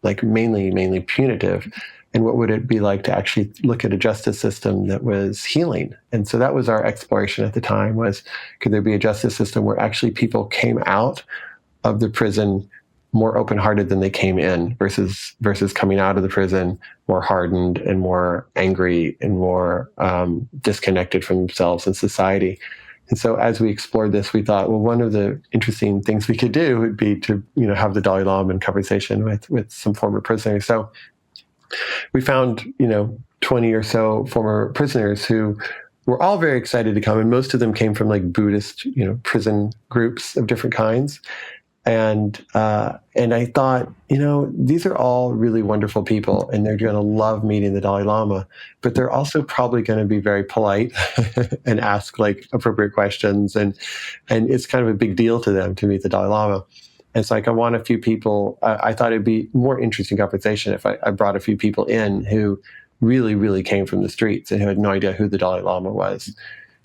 like mainly punitive, and what would it be like to actually look at a justice system that was healing? And so that was our exploration at the time, was, could there be a justice system where actually people came out of the prison more open-hearted than they came in, versus coming out of the prison more hardened and more angry and more disconnected from themselves and society? And so as we explored this, we thought, well, one of the interesting things we could do would be to, have the Dalai Lama in conversation with some former prisoners. So we found, 20 or so former prisoners who were all very excited to come. And most of them came from like Buddhist, prison groups of different kinds. And I thought, these are all really wonderful people, and they're going to love meeting the Dalai Lama, but they're also probably going to be very polite and ask like appropriate questions. And it's kind of a big deal to them to meet the Dalai Lama. It's like, I want a few people. I thought it'd be more interesting conversation if I brought a few people in who really, really came from the streets and who had no idea who the Dalai Lama was.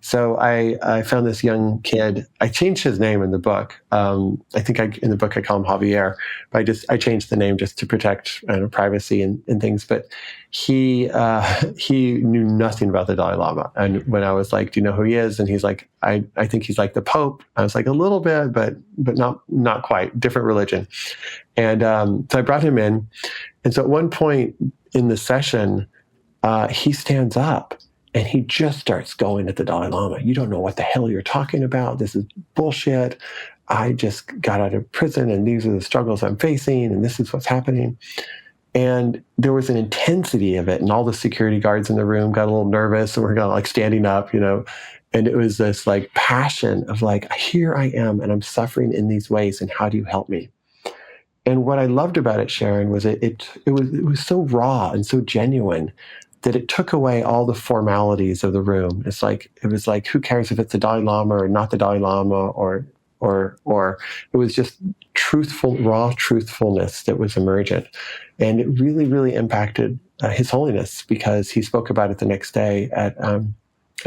So I found this young kid. I changed his name in the book. I think in the book I call him Javier, but I changed the name just to protect privacy and things. But he knew nothing about the Dalai Lama. And when I was like, "Do you know who he is?" and he's like, "I think he's like the Pope." I was like, "A little bit, but not quite. Different religion." And so I brought him in. And so at one point in the session, he stands up. And he just starts going at the Dalai Lama. "You don't know what the hell you're talking about. This is bullshit. I just got out of prison and these are the struggles I'm facing and this is what's happening." And there was an intensity of it. And all the security guards in the room got a little nervous and we're kind of like standing up, and it was this like passion of like, here I am and I'm suffering in these ways and how do you help me? And what I loved about it, Sharon, was it was so raw and so genuine that it took away all the formalities of the room. It was like, who cares if it's the Dalai Lama or not the Dalai Lama, or it was just raw truthfulness that was emergent. And it really, really impacted His Holiness, because he spoke about it the next day at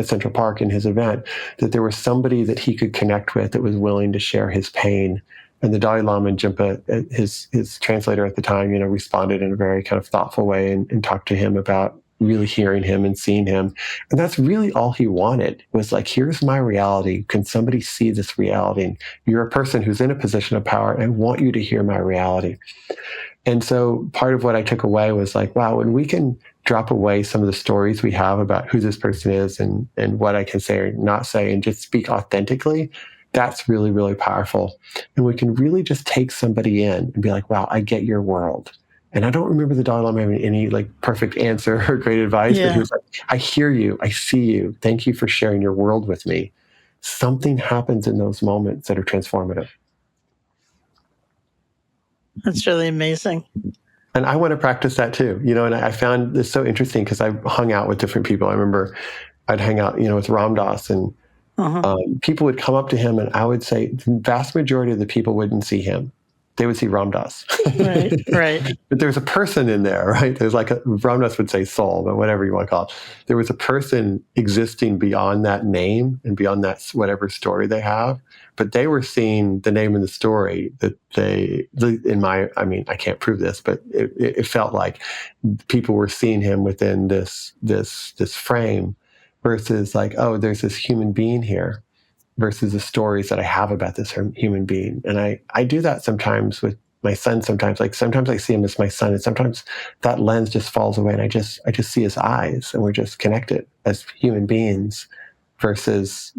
Central Park in his event, that there was somebody that he could connect with that was willing to share his pain. And the Dalai Lama and Jinpa, his translator at the time, responded in a very kind of thoughtful way and talked to him about really hearing him and seeing him. And that's really all he wanted, was like, here's my reality. Can somebody see this reality? And you're a person who's in a position of power, and I want you to hear my reality. And so part of what I took away was like, wow, when we can drop away some of the stories we have about who this person is and what I can say or not say, and just speak authentically, that's really, really powerful. And we can really just take somebody in and be like, wow, I get your world. And I don't remember the Dalai Lama having any like perfect answer or great advice, but he was like, I hear you. I see you. Thank you for sharing your world with me. Something happens in those moments that are transformative. That's really amazing. And I want to practice that too, and I found this so interesting because I hung out with different people. I remember I'd hang out, with Ram Dass, and people would come up to him, and I would say the vast majority of the people wouldn't see him. They would see Ram Dass. Right. But there's a person in there, right? There's like Ram Dass would say soul, but whatever you want to call it. There was a person existing beyond that name and beyond that whatever story they have. But they were seeing the name in the story that I can't prove this, but it felt like people were seeing him within this frame, versus like, oh, there's this human being here, versus the stories that I have about this human being. And I do that sometimes with my son. Sometimes I see him as my son, and sometimes that lens just falls away and I just see his eyes, and we're just connected as human beings, versus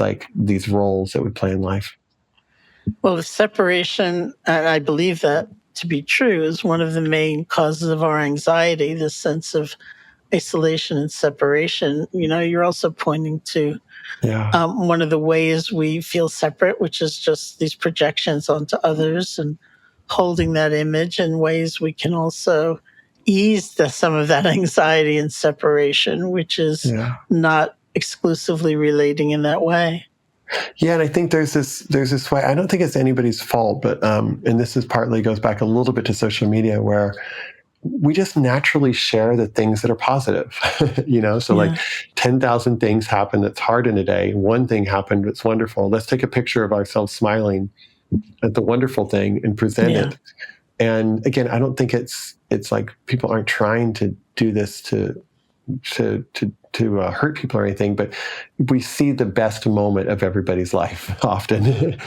like these roles that we play in life. Well, the separation, and I believe that to be true, is one of the main causes of our anxiety, this sense of isolation and separation. You're also pointing to one of the ways we feel separate, which is just these projections onto others and holding that image, and ways we can also ease some of that anxiety and separation, which is not exclusively relating in that way. Yeah, and I think there's this way. I don't think it's anybody's fault, but and this is partly goes back a little bit to social media, where we just naturally share the things that are positive, So like 10,000 things happen that's hard in a day. One thing happened that's wonderful. Let's take a picture of ourselves smiling at the wonderful thing and present it. And again, I don't think it's like people aren't trying to do this to hurt people or anything, but we see the best moment of everybody's life often.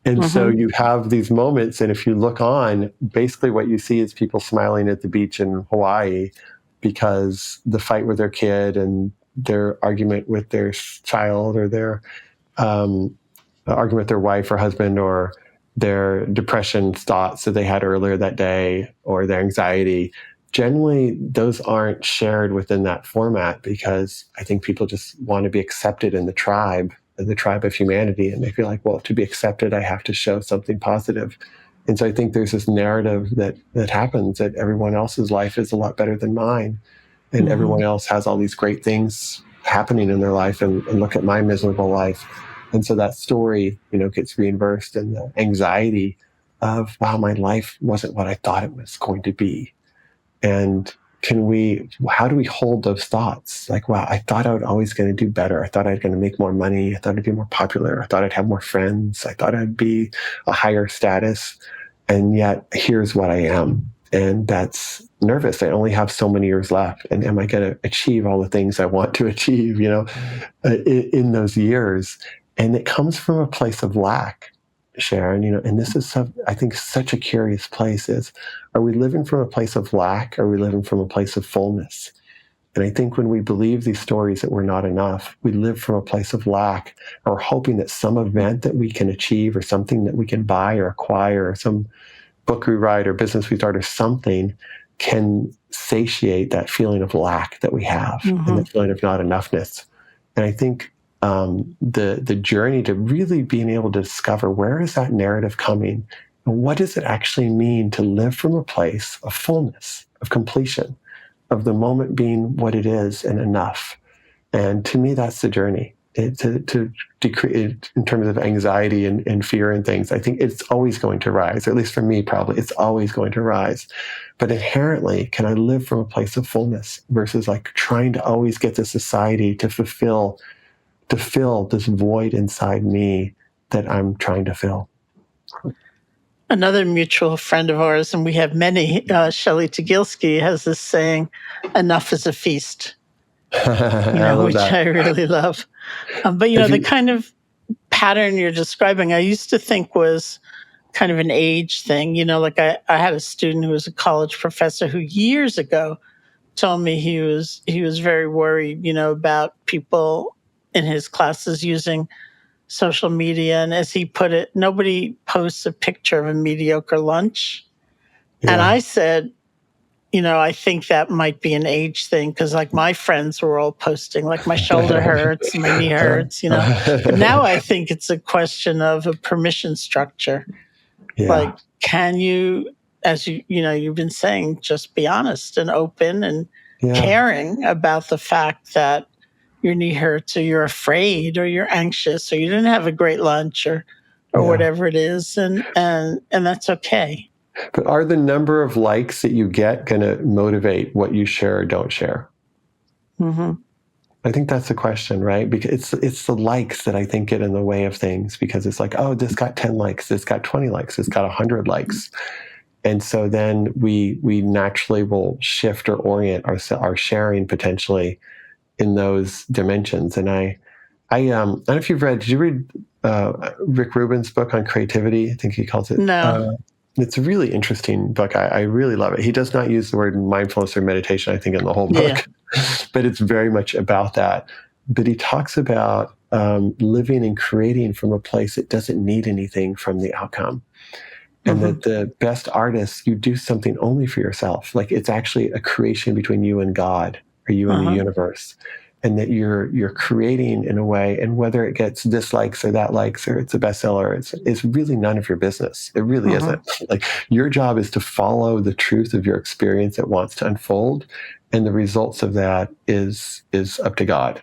And so you have these moments, and if you look on, basically what you see is people smiling at the beach in Hawaii because the fight with their kid and their argument with their child, or their argument with their wife or husband, or their depression thoughts that they had earlier that day, or their anxiety. Generally, those aren't shared within that format, because I think people just want to be accepted in the tribe of humanity. And they feel like, well, to be accepted, I have to show something positive. And so I think there's this narrative that happens, that everyone else's life is a lot better than mine. And everyone else has all these great things happening in their life, and look at my miserable life. And so that story, gets reinversed, and the anxiety of, wow, my life wasn't what I thought it was going to be. And how do we hold those thoughts? Like, wow, I thought I was always going to do better. I thought I was going to make more money. I thought I'd be more popular. I thought I'd have more friends. I thought I'd be a higher status. And yet here's what I am. And that's nervous. I only have so many years left. And am I going to achieve all the things I want to achieve, in those years? And it comes from a place of lack, Sharon, and this is, I think, such a curious place is, are we living from a place of lack? Or are we living from a place of fullness? And I think when we believe these stories that we're not enough, we live from a place of lack, or hoping that some event that we can achieve, or something that we can buy or acquire, or some book we write or business we start or something can satiate that feeling of lack that we have, and the feeling of not enoughness. And I think the journey to really being able to discover, where is that narrative coming? And what does it actually mean to live from a place of fullness, of completion, of the moment being what it is and enough? And to me, that's the journey. To decrease in terms of anxiety and fear and things. I think it's always going to rise, or at least for me, probably it's always going to rise. But inherently, can I live from a place of fullness versus like trying to always get the society to fill this void inside me that I'm trying to fill? Another mutual friend of ours, and we have many, Shelley Tagilsky, has this saying, "Enough is a feast." Which I really love. But the kind of pattern you're describing, I used to think was kind of an age thing. Like I had a student who was a college professor who years ago told me he was very worried, about people in his classes using social media. And as he put it, nobody posts a picture of a mediocre lunch. Yeah. And I said, I think that might be an age thing, because like my friends were all posting, like my shoulder hurts, my knee hurts, But now I think it's a question of a permission structure. Yeah. Like, can you, as you've been saying, just be honest and open and caring about the fact that your knee hurts, or you're afraid, or you're anxious, or you didn't have a great lunch, or whatever it is, and that's okay. But are the number of likes that you get going to motivate what you share or don't share? I think that's the question, right? Because it's the likes that I think get in the way of things, because it's like, oh, this got 10 likes, this got 20 likes, this got 100 likes. And so then we naturally will shift or orient our sharing potentially in those dimensions. And I don't know if you've read, did you read Rick Rubin's book on creativity? I think he calls it. No. It's a really interesting book. I really love it. He does not use the word mindfulness or meditation, I think, in the whole book, but it's very much about that. But he talks about living and creating from a place that doesn't need anything from the outcome. And that the best artists, you do something only for yourself. Like it's actually a creation between you and God, or you and the universe. And that you're creating in a way, and whether it gets dislikes or that likes, or it's a bestseller, it's really none of your business. It really isn't. Like your job is to follow the truth of your experience that wants to unfold, and the results of that is up to God.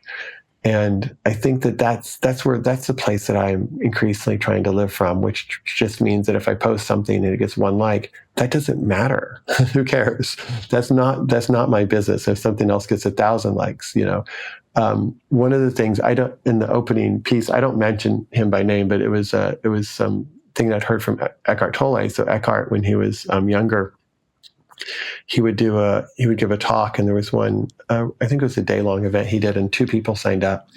And I think that's the place that I'm increasingly trying to live from, which just means that if I post something and it gets one like, that doesn't matter. Who cares? That's not my business. If something else gets 1,000 likes, one of the things in the opening piece, I don't mention him by name, but it was something that I'd heard from Eckhart Tolle. So Eckhart, when he was younger, he would give a talk, and there was one, I think it was a day-long event he did, and 2 people signed up.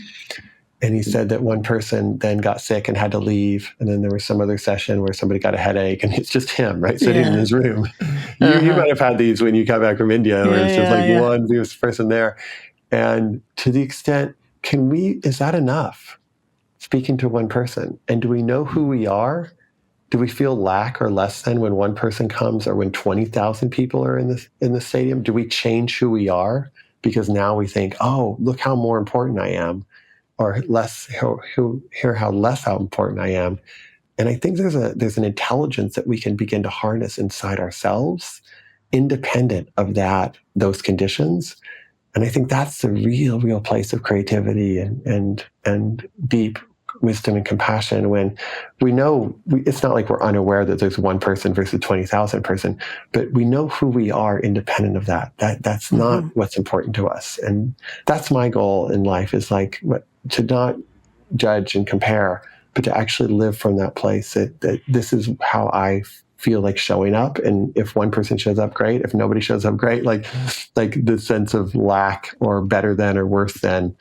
And he said that one person then got sick and had to leave. And then there was some other session where somebody got a headache, and it's just him, right? Sitting in his room. You might have had these when you come back from India, where it's just one person there. And to the extent, is that enough? Speaking to one person. And do we know who we are? Do we feel lack or less than when one person comes, or when 20,000 people are in the stadium? Do we change who we are because now we think, oh, look how more important I am, or how less how important I am? And I think there's an intelligence that we can begin to harness inside ourselves, independent of those conditions. And I think that's the real place of creativity and deep wisdom and compassion when we know it's not like we're unaware that there's one person versus 20,000 person, but we know who we are independent of that. That's not what's important to us. And that's my goal in life, is like to not judge and compare, but to actually live from that place that this is how I feel like showing up. And if one person shows up, great. If nobody shows up, great. Like the sense of lack or better than or worse than,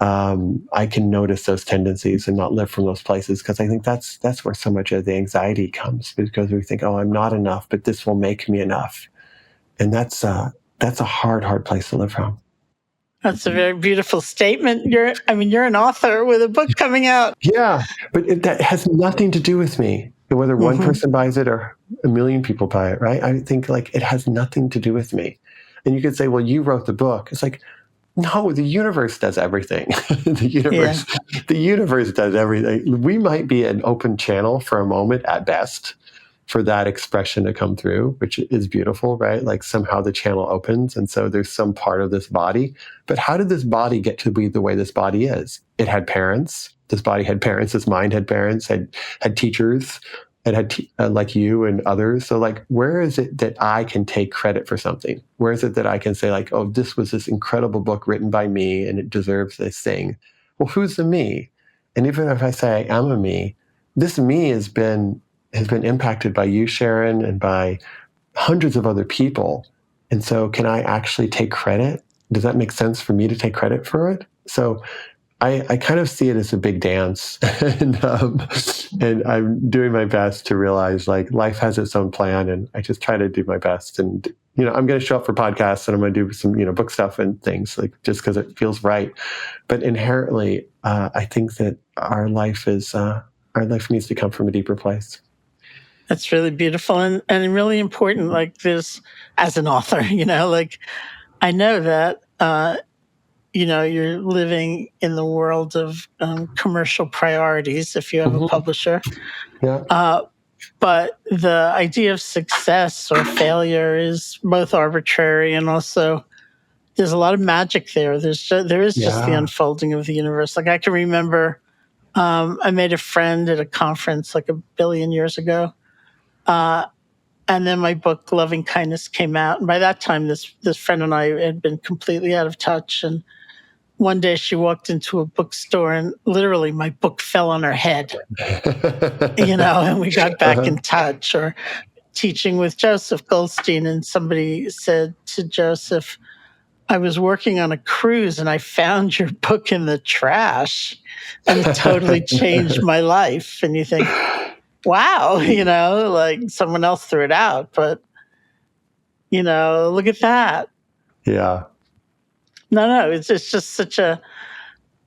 I can notice those tendencies and not live from those places, because I think that's where so much of the anxiety comes, because we think, oh, I'm not enough, but this will make me enough. And that's a hard place to live from. That's a very beautiful statement. You're an author with a book coming out. Yeah, but that has nothing to do with me. Whether one person buys it or a million people buy it, right? I think like it has nothing to do with me. And you could say, well, you wrote the book. It's like, no, the universe does everything. The universe does everything. We might be an open channel for a moment at best for that expression to come through, which is beautiful, right? Like somehow the channel opens, and so there's some part of this body. But how did this body get to be the way this body is? It had parents. This body had parents. This mind had parents. Had teachers. It had like you and others. So like, where is it that I can take credit for something? Where is it that I can say like, oh, this was this incredible book written by me and it deserves this thing? Well, who's the me? And even if I say I am a me, this me has been impacted by you, Sharon, and by hundreds of other people. And so can I actually take credit? Does that make sense for me to take credit for it? So I kind of see it as a big dance, and I'm doing my best to realize like life has its own plan, and I just try to do my best. And I'm going to show up for podcasts, and I'm going to do some book stuff and things, like just because it feels right. But inherently, I think that our life needs to come from a deeper place. That's really beautiful and really important. Like this, as an author, like I know that. You're living in the world of commercial priorities if you have a publisher. Yeah. But the idea of success or failure is both arbitrary and also there's a lot of magic there. There is just the unfolding of the universe. Like I can remember I made a friend at a conference like 1 billion years ago. And then my book, Loving Kindness, came out. And by that time, this friend and I had been completely out of touch. And one day she walked into a bookstore and literally my book fell on her head, and we got back in touch. Or teaching with Joseph Goldstein, and somebody said to Joseph, I was working on a cruise and I found your book in the trash and it totally changed my life. And you think, wow, like someone else threw it out, but, look at that. Yeah. No, it's just such an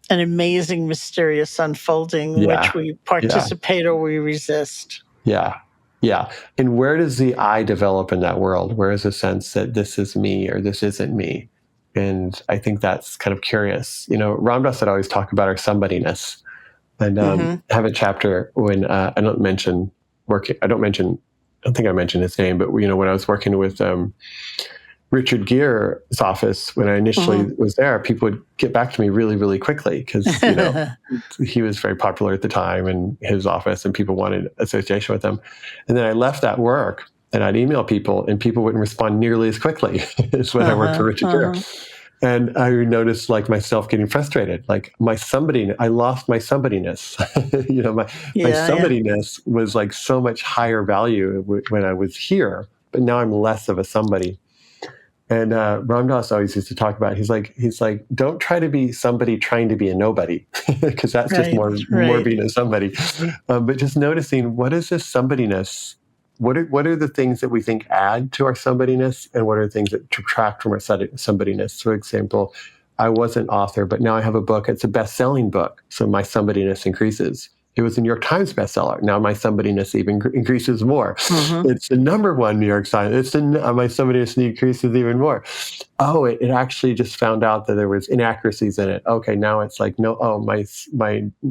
amazing, mysterious unfolding, which we participate or we resist. Yeah. Yeah. And where does the I develop in that world? Where is the sense that this is me or this isn't me? And I think that's kind of curious. Ram Dass would always talk about our somebodyness. And have a chapter when I don't think I mentioned his name, but when I was working with Richard Gere's office, when I initially was there, people would get back to me really, really quickly because, he was very popular at the time in his office and people wanted association with him. And then I left that work and I'd email people and people wouldn't respond nearly as quickly as when I worked for Richard Gere. And I noticed like myself getting frustrated, like I lost my somebodyness. My somebodyness was like so much higher value when I was here, but now I'm less of a somebody. And Ram Dass always used to talk about, he's like, don't try to be somebody trying to be a nobody, because that's just more being a somebody. But just noticing, what is this somebodyness? What are the things that we think add to our somebodyness, and what are the things that detract from our somebodyness? For example, I was an author, but now I have a book. It's a best-selling book, so my somebodyness increases. It was a New York Times bestseller. Now my somebodyness even increases more. It's the number one New York Times. My somebodyness increases even more. Oh, it actually just found out that there was inaccuracies in it. Okay, now it's like, no, my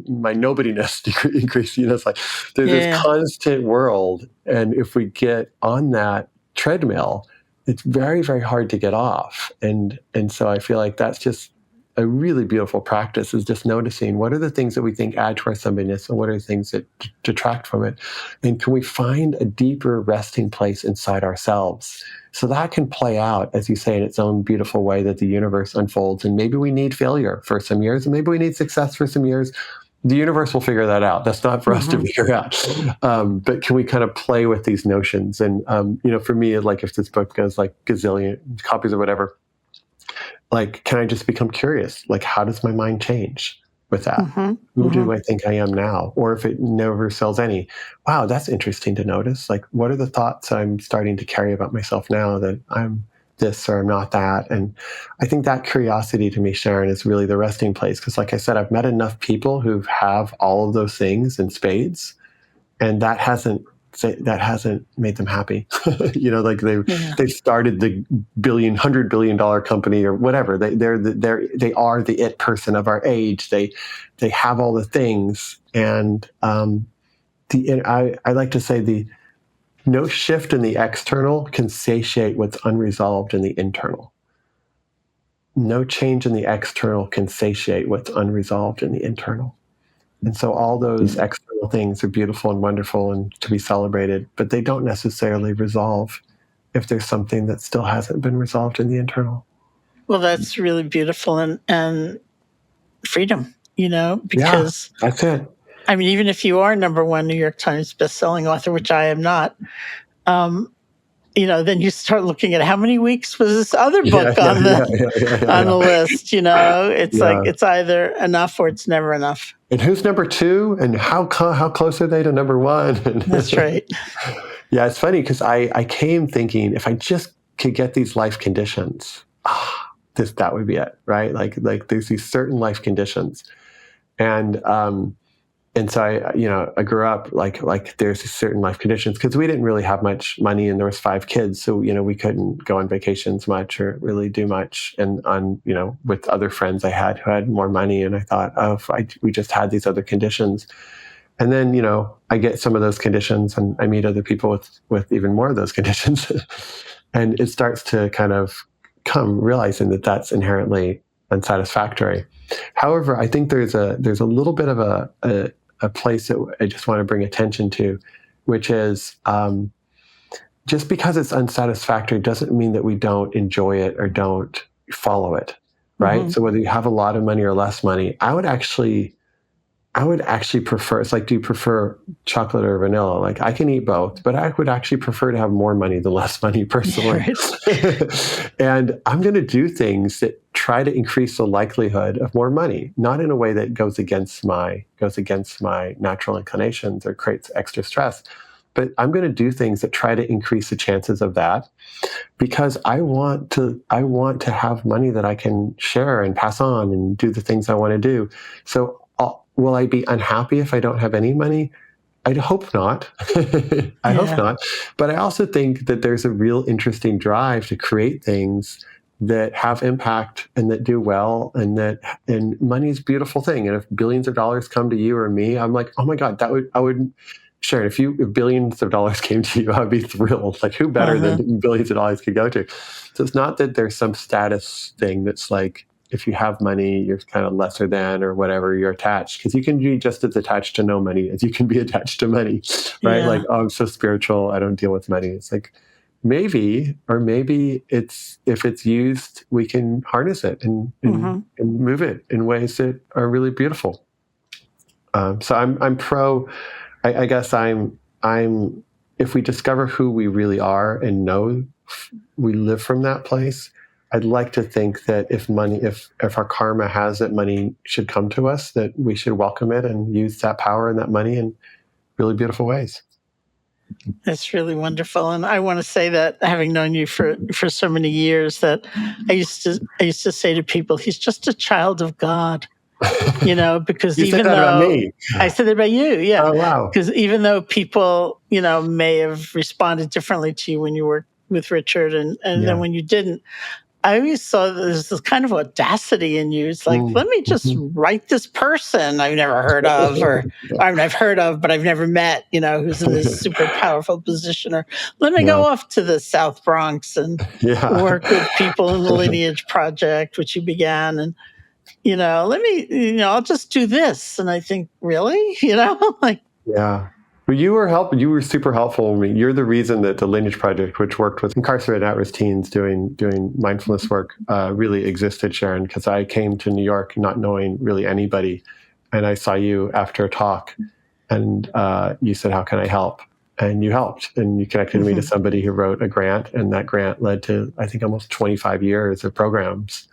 nobodyness increased. It's like there's this constant world, and if we get on that treadmill, it's very, very hard to get off. And so I feel like that's just a really beautiful practice, is just noticing what are the things that we think add to our somebodyness and what are the things that detract from it. And can we find a deeper resting place inside ourselves? So that can play out, as you say, in its own beautiful way that the universe unfolds. And maybe we need failure for some years, and maybe we need success for some years. The universe will figure that out. That's not for us to figure out. But can we kind of play with these notions? And, for me, like if this book goes like gazillion copies or whatever, like, can I just become curious? Like, how does my mind change with that? Who do I think I am now? Or if it never sells any, wow, that's interesting to notice. Like, what are the thoughts I'm starting to carry about myself now that I'm this or I'm not that? And I think that curiosity to me, Sharon, is really the resting place. Because like I said, I've met enough people who have all of those things in spades, and that hasn't made them happy. Like they've started the $100 billion company or whatever. They are the it person of our age. They have all the things, and I like to say no shift in the external can satiate what's unresolved in the internal. No change in the external can satiate what's unresolved in the internal. And so all those external things are beautiful and wonderful and to be celebrated, but they don't necessarily resolve if there's something that still hasn't been resolved in the internal. Well, that's really beautiful, and freedom, because that's it. I mean, even if you are #1 New York Times bestselling author, which I am not, then you start looking at how many weeks was this other book on the list. It's like it's either enough or it's never enough. And who's #2, and how close are they to #1? That's right. Yeah, it's funny because I came thinking if I just could get these life conditions, that would be it, right? Like there's these certain life conditions, and so I grew up like there's these certain life conditions because we didn't really have much money, and there was 5 kids, so we couldn't go on vacations much or really do much. And with other friends I had who had more money, and I thought, if we just had these other conditions, and then I get some of those conditions, and I meet other people with even more of those conditions, and it starts to kind of come realizing that that's inherently unsatisfactory. However, I think there's a little bit of a place that I just want to bring attention to, which is just because it's unsatisfactory doesn't mean that we don't enjoy it or don't follow it, right? So whether you have a lot of money or less money, I would actually prefer, it's like, do you prefer chocolate or vanilla? Like, I can eat both, but I would actually prefer to have more money than less money personally. And I'm going to do things that try to increase the likelihood of more money, not in a way that goes against my natural inclinations or creates extra stress. But I'm going to do things that try to increase the chances of that, because I want to have money that I can share and pass on and do the things I want to do. So will I be unhappy if I don't have any money? I hope not. I hope not. But I also think that there's a real interesting drive to create things that have impact and that do well, and money's a beautiful thing. And if billions of dollars come to you or me, I'm like, oh my God, Sharon, if billions of dollars came to you, I would be thrilled. Like, who better than billions of dollars could go to? So it's not that there's some status thing that's like, if you have money, you're kind of lesser than or whatever, you're attached. Because you can be just as attached to no money as you can be attached to money, right? Like, oh, I'm so spiritual, I don't deal with money. It's like, maybe if it's used, we can harness it and move it in ways that are really beautiful. So I'm pro. I guess I'm. If we discover who we really are and know we live from that place, I'd like to think that if our karma has that money should come to us, that we should welcome it and use that power and that money in really beautiful ways. That's really wonderful. And I want to say that, having known you for so many years, that I used to say to people, he's just a child of God. Because you even said that though about me. I said that about you, yeah. Oh, wow. Because even though people, may have responded differently to you when you worked with Richard and then when you didn't, I always saw there's this kind of audacity in you. It's like, let me just write this person I've never heard of, or I mean, I've heard of, but I've never met, who's in this super powerful position. Or let me go off to the South Bronx and work with people in the Lineage Project, which you began. And let me, I'll just do this. And I think, really? Like, yeah. Well, you were super helpful. I mean, you're the reason that the Lineage Project, which worked with incarcerated at-risk teens doing mindfulness work, really existed, Sharon, because I came to New York not knowing really anybody. And I saw you after a talk, and you said, "How can I help?" And you helped, and you connected me to somebody who wrote a grant, and that grant led to, I think, almost 25 years of programs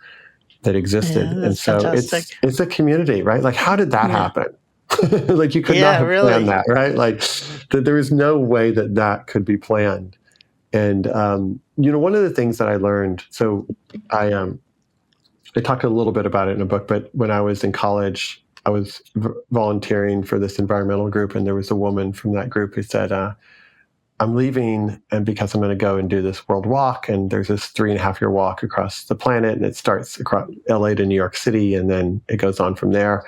that existed. Yeah, and so fantastic. it's a community, right? Like, how did that happen? Like, you could not have planned that, right? Like, there was no way that could be planned. And one of the things that I learned, so I talk a little bit about it in a book, but when I was in college, I was volunteering for this environmental group, and there was a woman from that group who said, I'm leaving, and because I'm going to go and do this world walk, and there's this 3.5-year walk across the planet, and it starts across LA to New York City, and then it goes on from there.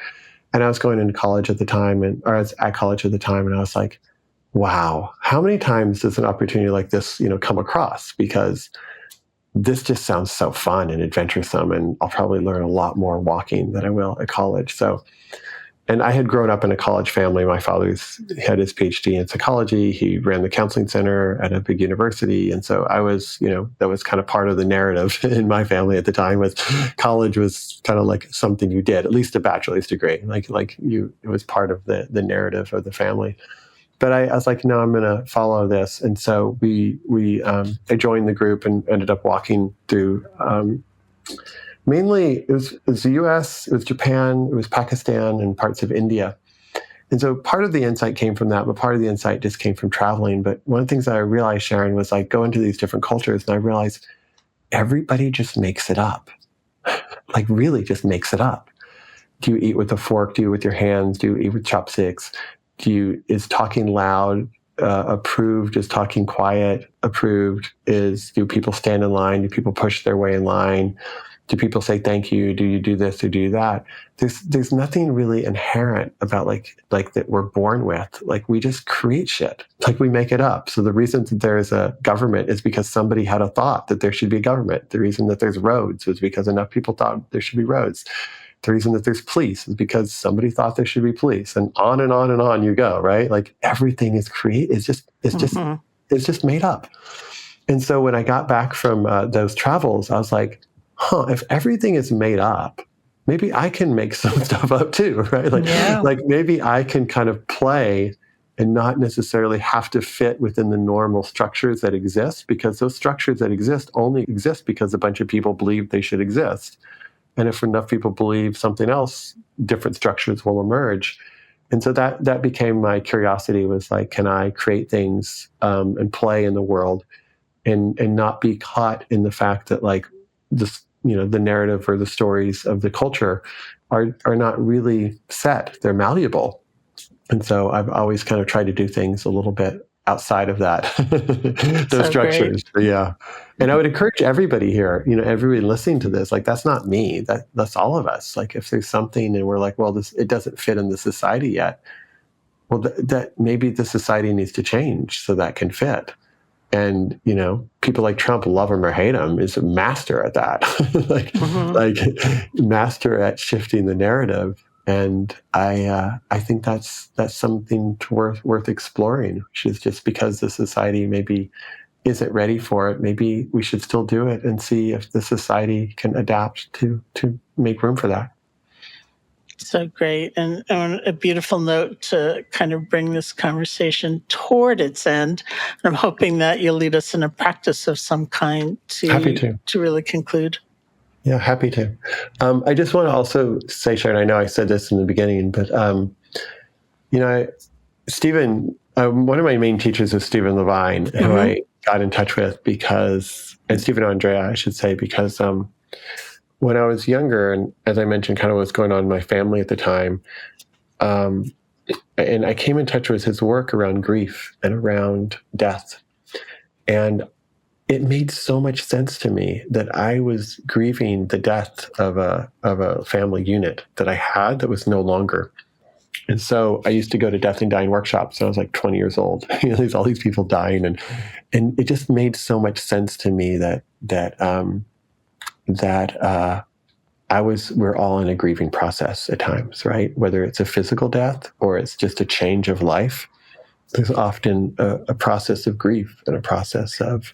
And I was going into college at the time, or I was at college at the time, and I was like, wow, how many times does an opportunity like this, come across? Because this just sounds so fun and adventuresome, and I'll probably learn a lot more walking than I will at college. So, and I had grown up in a college family. My father's had his PhD in psychology. He ran the counseling center at a big university. And so I was, that was kind of part of the narrative in my family at the time, was college was kind of like something you did, at least a bachelor's degree. It was part of the narrative of the family. But I was like, no, I'm going to follow this. And so I joined the group and ended up walking through, mainly it was the US, it was Japan, it was Pakistan, and parts of India. And so part of the insight came from that, but part of the insight just came from traveling. But one of the things that I realized, Sharon, was like go into these different cultures, and I realized everybody just makes it up. Like, really just makes it up. Do you eat with a fork? Do you eat with your hands? Do you eat with chopsticks? Is talking loud approved? Is talking quiet approved? Do people stand in line? Do people push their way in line? Do people say thank you? Do you do this or do that? There's nothing really inherent about like that we're born with. Like, we just create shit. Like, we make it up. So the reason that there is a government is because somebody had a thought that there should be a government. The reason that there's roads was because enough people thought there should be roads. The reason that there's police is because somebody thought there should be police, and on and on and on you go, right? Like, everything is it's just made up. And so when I got back from those travels, I was like, if everything is made up, maybe I can make some stuff up too, right? Like maybe I can kind of play and not necessarily have to fit within the normal structures that exist, because those structures that exist only exist because a bunch of people believe they should exist. And if enough people believe something else, different structures will emerge. And so that became my curiosity, was like, can I create things and play in the world and not be caught in the fact that like this, the narrative or the stories of the culture are not really set. They're malleable. And so I've always kind of tried to do things a little bit outside of that, those structures. Yeah. And I would encourage everybody here, everybody listening to this, like, that's not me, that's all of us. Like, if there's something and we're like, well, it doesn't fit in the society yet. Well, that maybe the society needs to change so that can fit. And, people like Trump, love him or hate him, is a master at that, like master at shifting the narrative. And I think that's something worth exploring, which is just because the society maybe isn't ready for it, maybe we should still do it and see if the society can adapt to make room for that. So great. And on a beautiful note to kind of bring this conversation toward its end, I'm hoping that you'll lead us in a practice of some kind to really conclude. Yeah, happy to. I just want to also say, Sharon, I know I said this in the beginning, but, Stephen, one of my main teachers is Stephen Levine, who I got in touch with and Stephen Andrea, I should say, because when I was younger, and as I mentioned, kind of what's going on in my family at the time, and I came in touch with his work around grief and around death. And it made so much sense to me that I was grieving the death of a family unit that I had that was no longer. And so I used to go to death and dying workshops. I was like 20 years old. There's all these people dying, and it just made so much sense to me that we're all in a grieving process at times, right? Whether it's a physical death or it's just a change of life, there's often a process of grief and a process of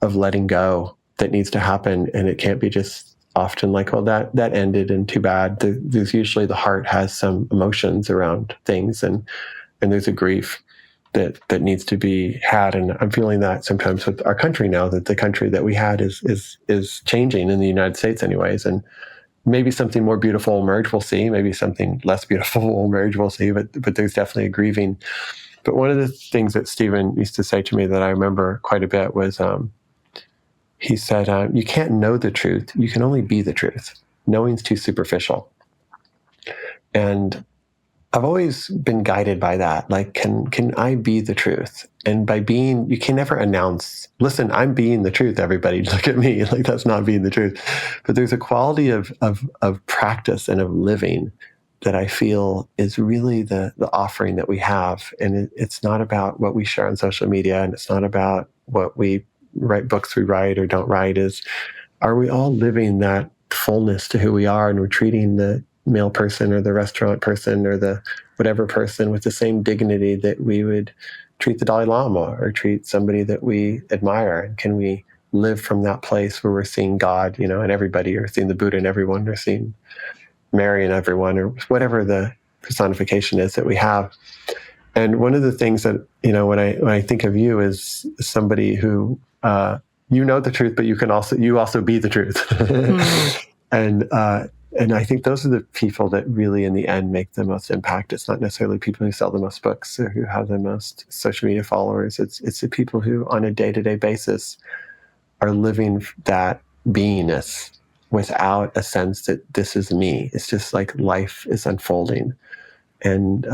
letting go that needs to happen. And it can't be just often like, well, that ended and too bad. There's usually the heart has some emotions around things, and there's a grief that needs to be had. And I'm feeling that sometimes with our country now, that the country that we had is changing in the United States anyways. And maybe something more beautiful will emerge, we'll see. Maybe something less beautiful will emerge, we'll see. But there's definitely a grieving. But one of the things that Stephen used to say to me that I remember quite a bit was, he said, you can't know the truth. You can only be the truth. Knowing's too superficial. And I've always been guided by that. Like, can I be the truth? And by being, you can never announce, listen, I'm being the truth, everybody, look at me. Like, that's not being the truth. But there's a quality of practice and of living that I feel is really the offering that we have. And it's not about what we share on social media, and it's not about what we write, books we write or don't write. Are we all living that fullness to who we are, and we're treating the male person or the restaurant person or the whatever person with the same dignity that we would treat the Dalai Lama or treat somebody that we admire? And can we live from that place where we're seeing God, in everybody, or seeing the Buddha in everyone, or seeing Mary in everyone, or whatever the personification is that we have? And one of the things that, when I think of you as somebody who, the truth, but you also be the truth. Mm. And I think those are the people that really, in the end, make the most impact. It's not necessarily people who sell the most books or who have the most social media followers. It's the people who, on a day-to-day basis, are living that beingness without a sense that this is me. It's just like life is unfolding. And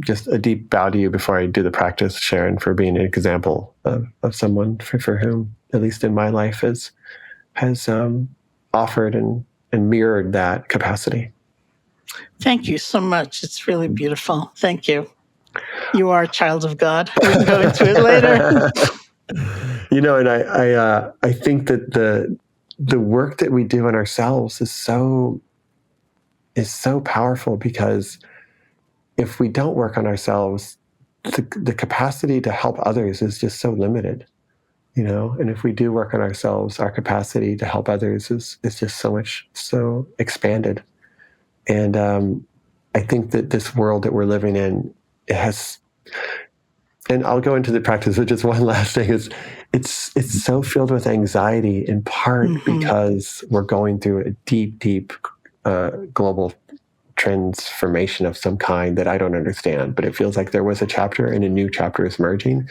just a deep bow to you before I do the practice, Sharon, for being an example of someone for whom, at least in my life, has offered and mirrored that capacity. Thank you so much. It's really beautiful. Thank you. You are a child of God. We can go into it later. And I think that the work that we do on ourselves is so powerful, because if we don't work on ourselves, the capacity to help others is just so limited. And if we do work on ourselves, our capacity to help others is just so expanded. And I think that this world that we're living in, it has, and I'll go into the practice, but just one last thing is, it's so filled with anxiety, in part because we're going through a deep global transformation of some kind that I don't understand, but it feels like there was a chapter and a new chapter is merging.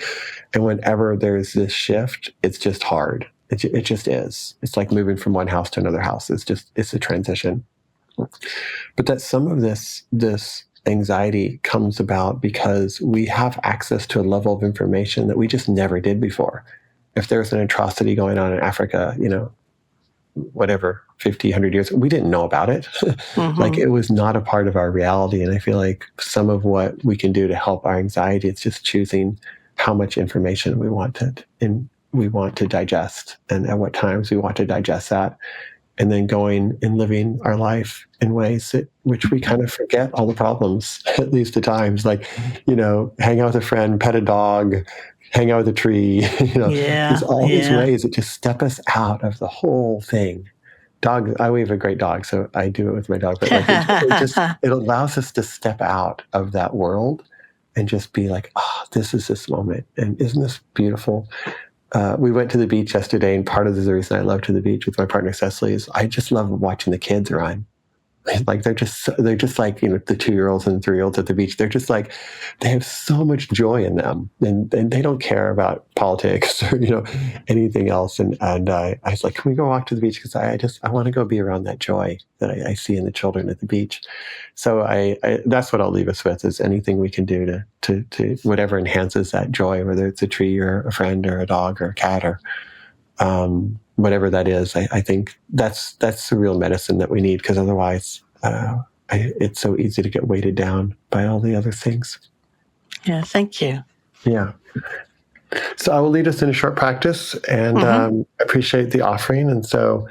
And whenever there's this shift, it's just hard. It just is. It's like moving from one house to another house. It's a transition. But that some of this anxiety comes about because we have access to a level of information that we just never did before. If there's an atrocity going on in Africa, whatever, 50, 100 years, we didn't know about it. Like, it was not a part of our reality. And I feel like some of what we can do to help our anxiety, it's just choosing how much information we want to digest, and at what times we want to digest that, and then going and living our life in ways which we kind of forget all the problems, at least at times, like, hang out with a friend, pet a dog, hang out with a tree, there's all these ways that just step us out of the whole thing. We have a great dog, so I do it with my dog, but like it allows us to step out of that world and just be like, this is this moment. And isn't this beautiful? We went to the beach yesterday, and part of the reason I love to the beach with my partner Cecily is I just love watching the kids run. Like, they're just like, the 2-year-olds and 3-year-olds at the beach. They're just like, they have so much joy in them, and they don't care about politics or, anything else. And I was like, can we go walk to the beach? Because I want to go be around that joy that I see in the children at the beach. So I that's what I'll leave us with, is anything we can do to whatever enhances that joy, whether it's a tree or a friend or a dog or a cat or, whatever that is. I think that's the real medicine that we need, because otherwise it's so easy to get weighted down by all the other things. Yeah, thank you. Yeah. So I will lead us in a short practice, and appreciate the offering. And so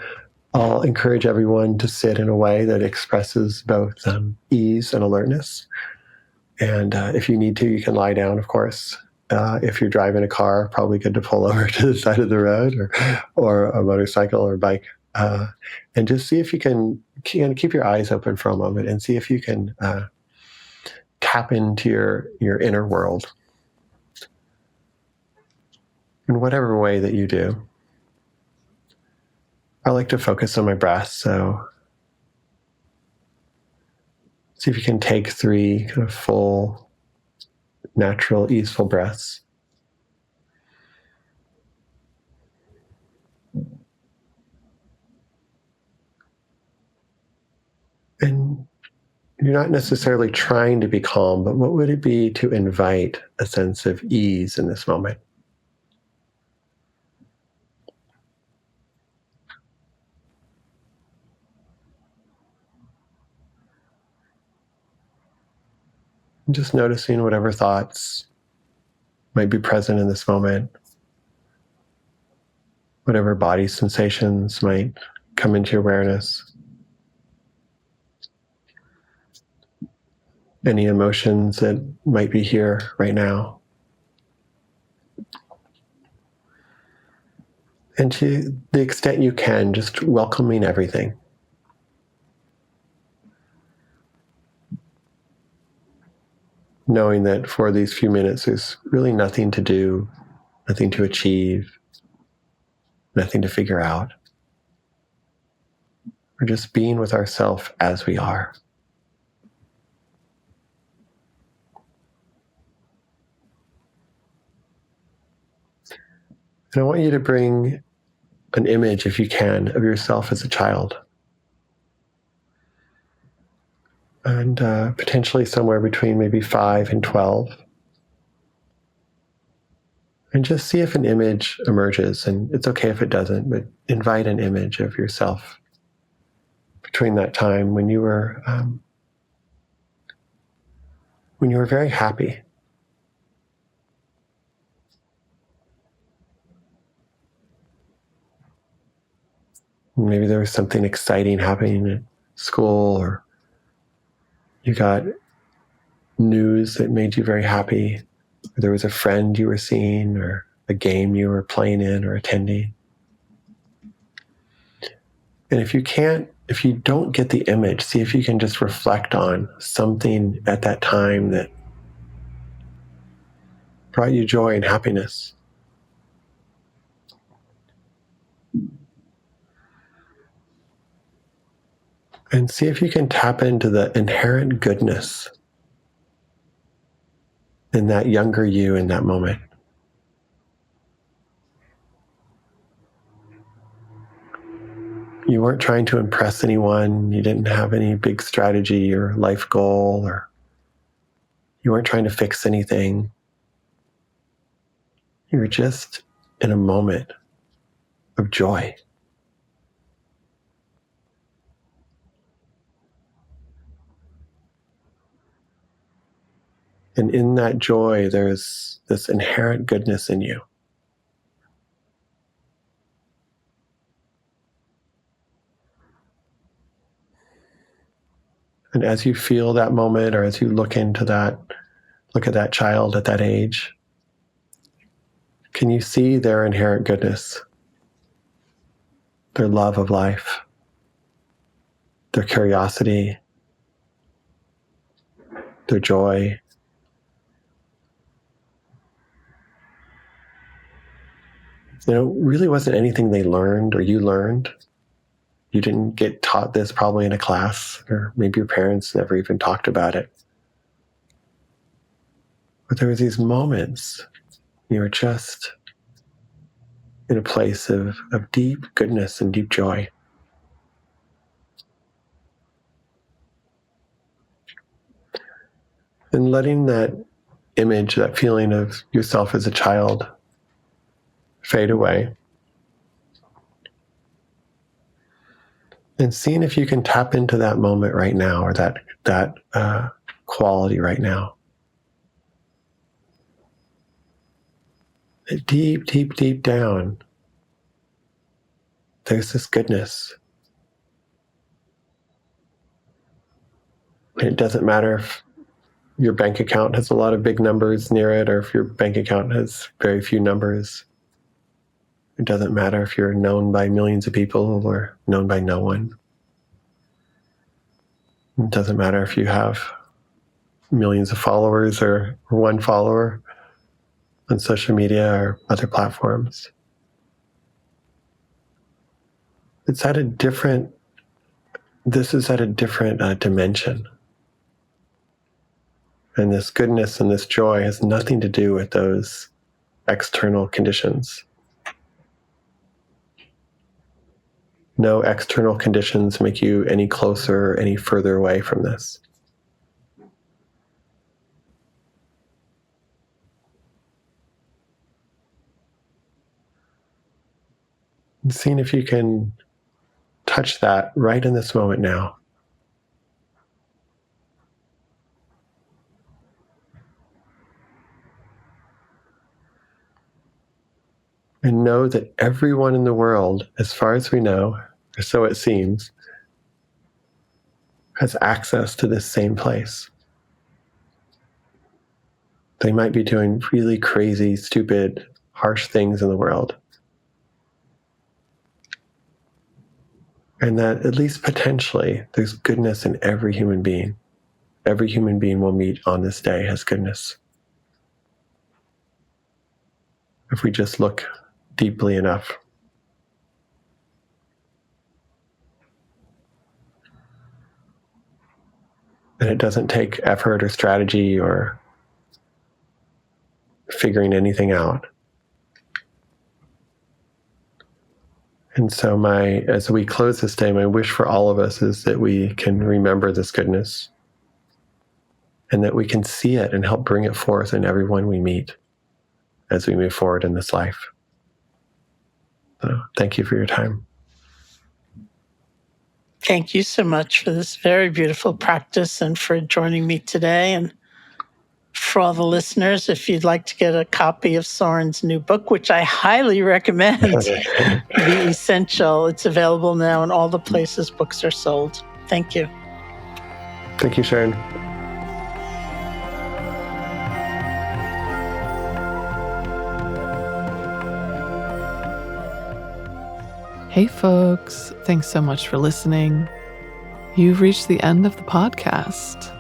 I'll encourage everyone to sit in a way that expresses both ease and alertness. And if you need to, you can lie down, of course. If you're driving a car, probably good to pull over to the side of the road or a motorcycle or bike. And just see if you can keep your eyes open for a moment and see if you can tap into your inner world in whatever way that you do. I like to focus on my breath, so see if you can take 3 kind of full, natural, easeful breaths. And you're not necessarily trying to be calm, but what would it be to invite a sense of ease in this moment? And just noticing whatever thoughts might be present in this moment, whatever body sensations might come into your awareness, any emotions that might be here right now. And to the extent you can, just welcoming everything. Knowing that for these few minutes, there's really nothing to do, nothing to achieve, nothing to figure out. We're just being with ourselves as we are. And I want you to bring an image, if you can, of yourself as a child. And potentially somewhere between maybe 5 and 12. And just see if an image emerges. And it's okay if it doesn't, but invite an image of yourself between that time when you were very happy. Maybe there was something exciting happening at school, or you got news that made you very happy. Or there was a friend you were seeing, or a game you were playing in or attending. And if you don't get the image, see if you can just reflect on something at that time that brought you joy and happiness. And see if you can tap into the inherent goodness in that younger you in that moment. You weren't trying to impress anyone. You didn't have any big strategy or life goal, or you weren't trying to fix anything. You were just in a moment of joy. And in that joy, there's this inherent goodness in you. And as you feel that moment, or as you look at that child at that age, can you see their inherent goodness, their love of life, their curiosity, their joy? Really wasn't anything they learned or you learned. You didn't get taught this probably in a class, or maybe your parents never even talked about it. But there was these moments you were just in a place of deep goodness and deep joy. And letting that image, that feeling of yourself as a child fade away. And seeing if you can tap into that moment right now, or that quality right now. Deep, deep, deep down, there's this goodness. And it doesn't matter if your bank account has a lot of big numbers near it or if your bank account has very few numbers. It doesn't matter if you're known by millions of people or known by no one. It doesn't matter if you have millions of followers or one follower on social media or other platforms. This is at a different dimension. And this goodness and this joy has nothing to do with those external conditions. No external conditions make you any closer or any further away from this. And seeing if you can touch that right in this moment now. And know that everyone in the world, as far as we know, or so it seems, has access to this same place. They might be doing really crazy, stupid, harsh things in the world. And that at least potentially there's goodness in every human being. Every human being we'll meet on this day has goodness. If we just look deeply enough. And it doesn't take effort or strategy or figuring anything out. And so as we close this day, my wish for all of us is that we can remember this goodness and that we can see it and help bring it forth in everyone we meet as we move forward in this life. So thank you for your time. Thank you so much for this very beautiful practice and for joining me today. And for all the listeners, if you'd like to get a copy of Soren's new book, which I highly recommend, The Essential, it's available now in all the places books are sold. Thank you. Thank you, Sharon. Hey folks, thanks so much for listening. You've reached the end of the podcast.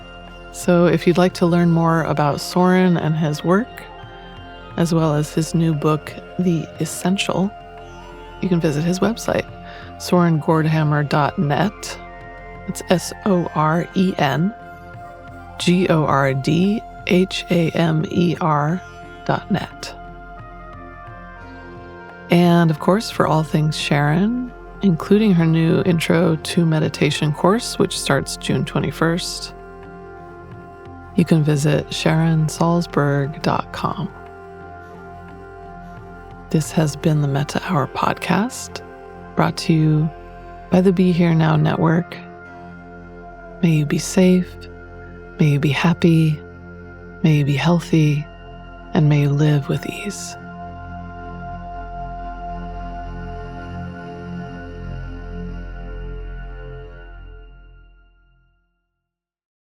So if you'd like to learn more about Soren and his work, as well as his new book, The Essential, you can visit his website, sorengordhamer.net. It's SORENGORDHAMER.net. And of course, for all things Sharon, including her new Intro to Meditation course, which starts June 21st, you can visit SharonSalzberg.com. This has been the Metta Hour podcast, brought to you by the Be Here Now Network. May you be safe, may you be happy, may you be healthy, and may you live with ease.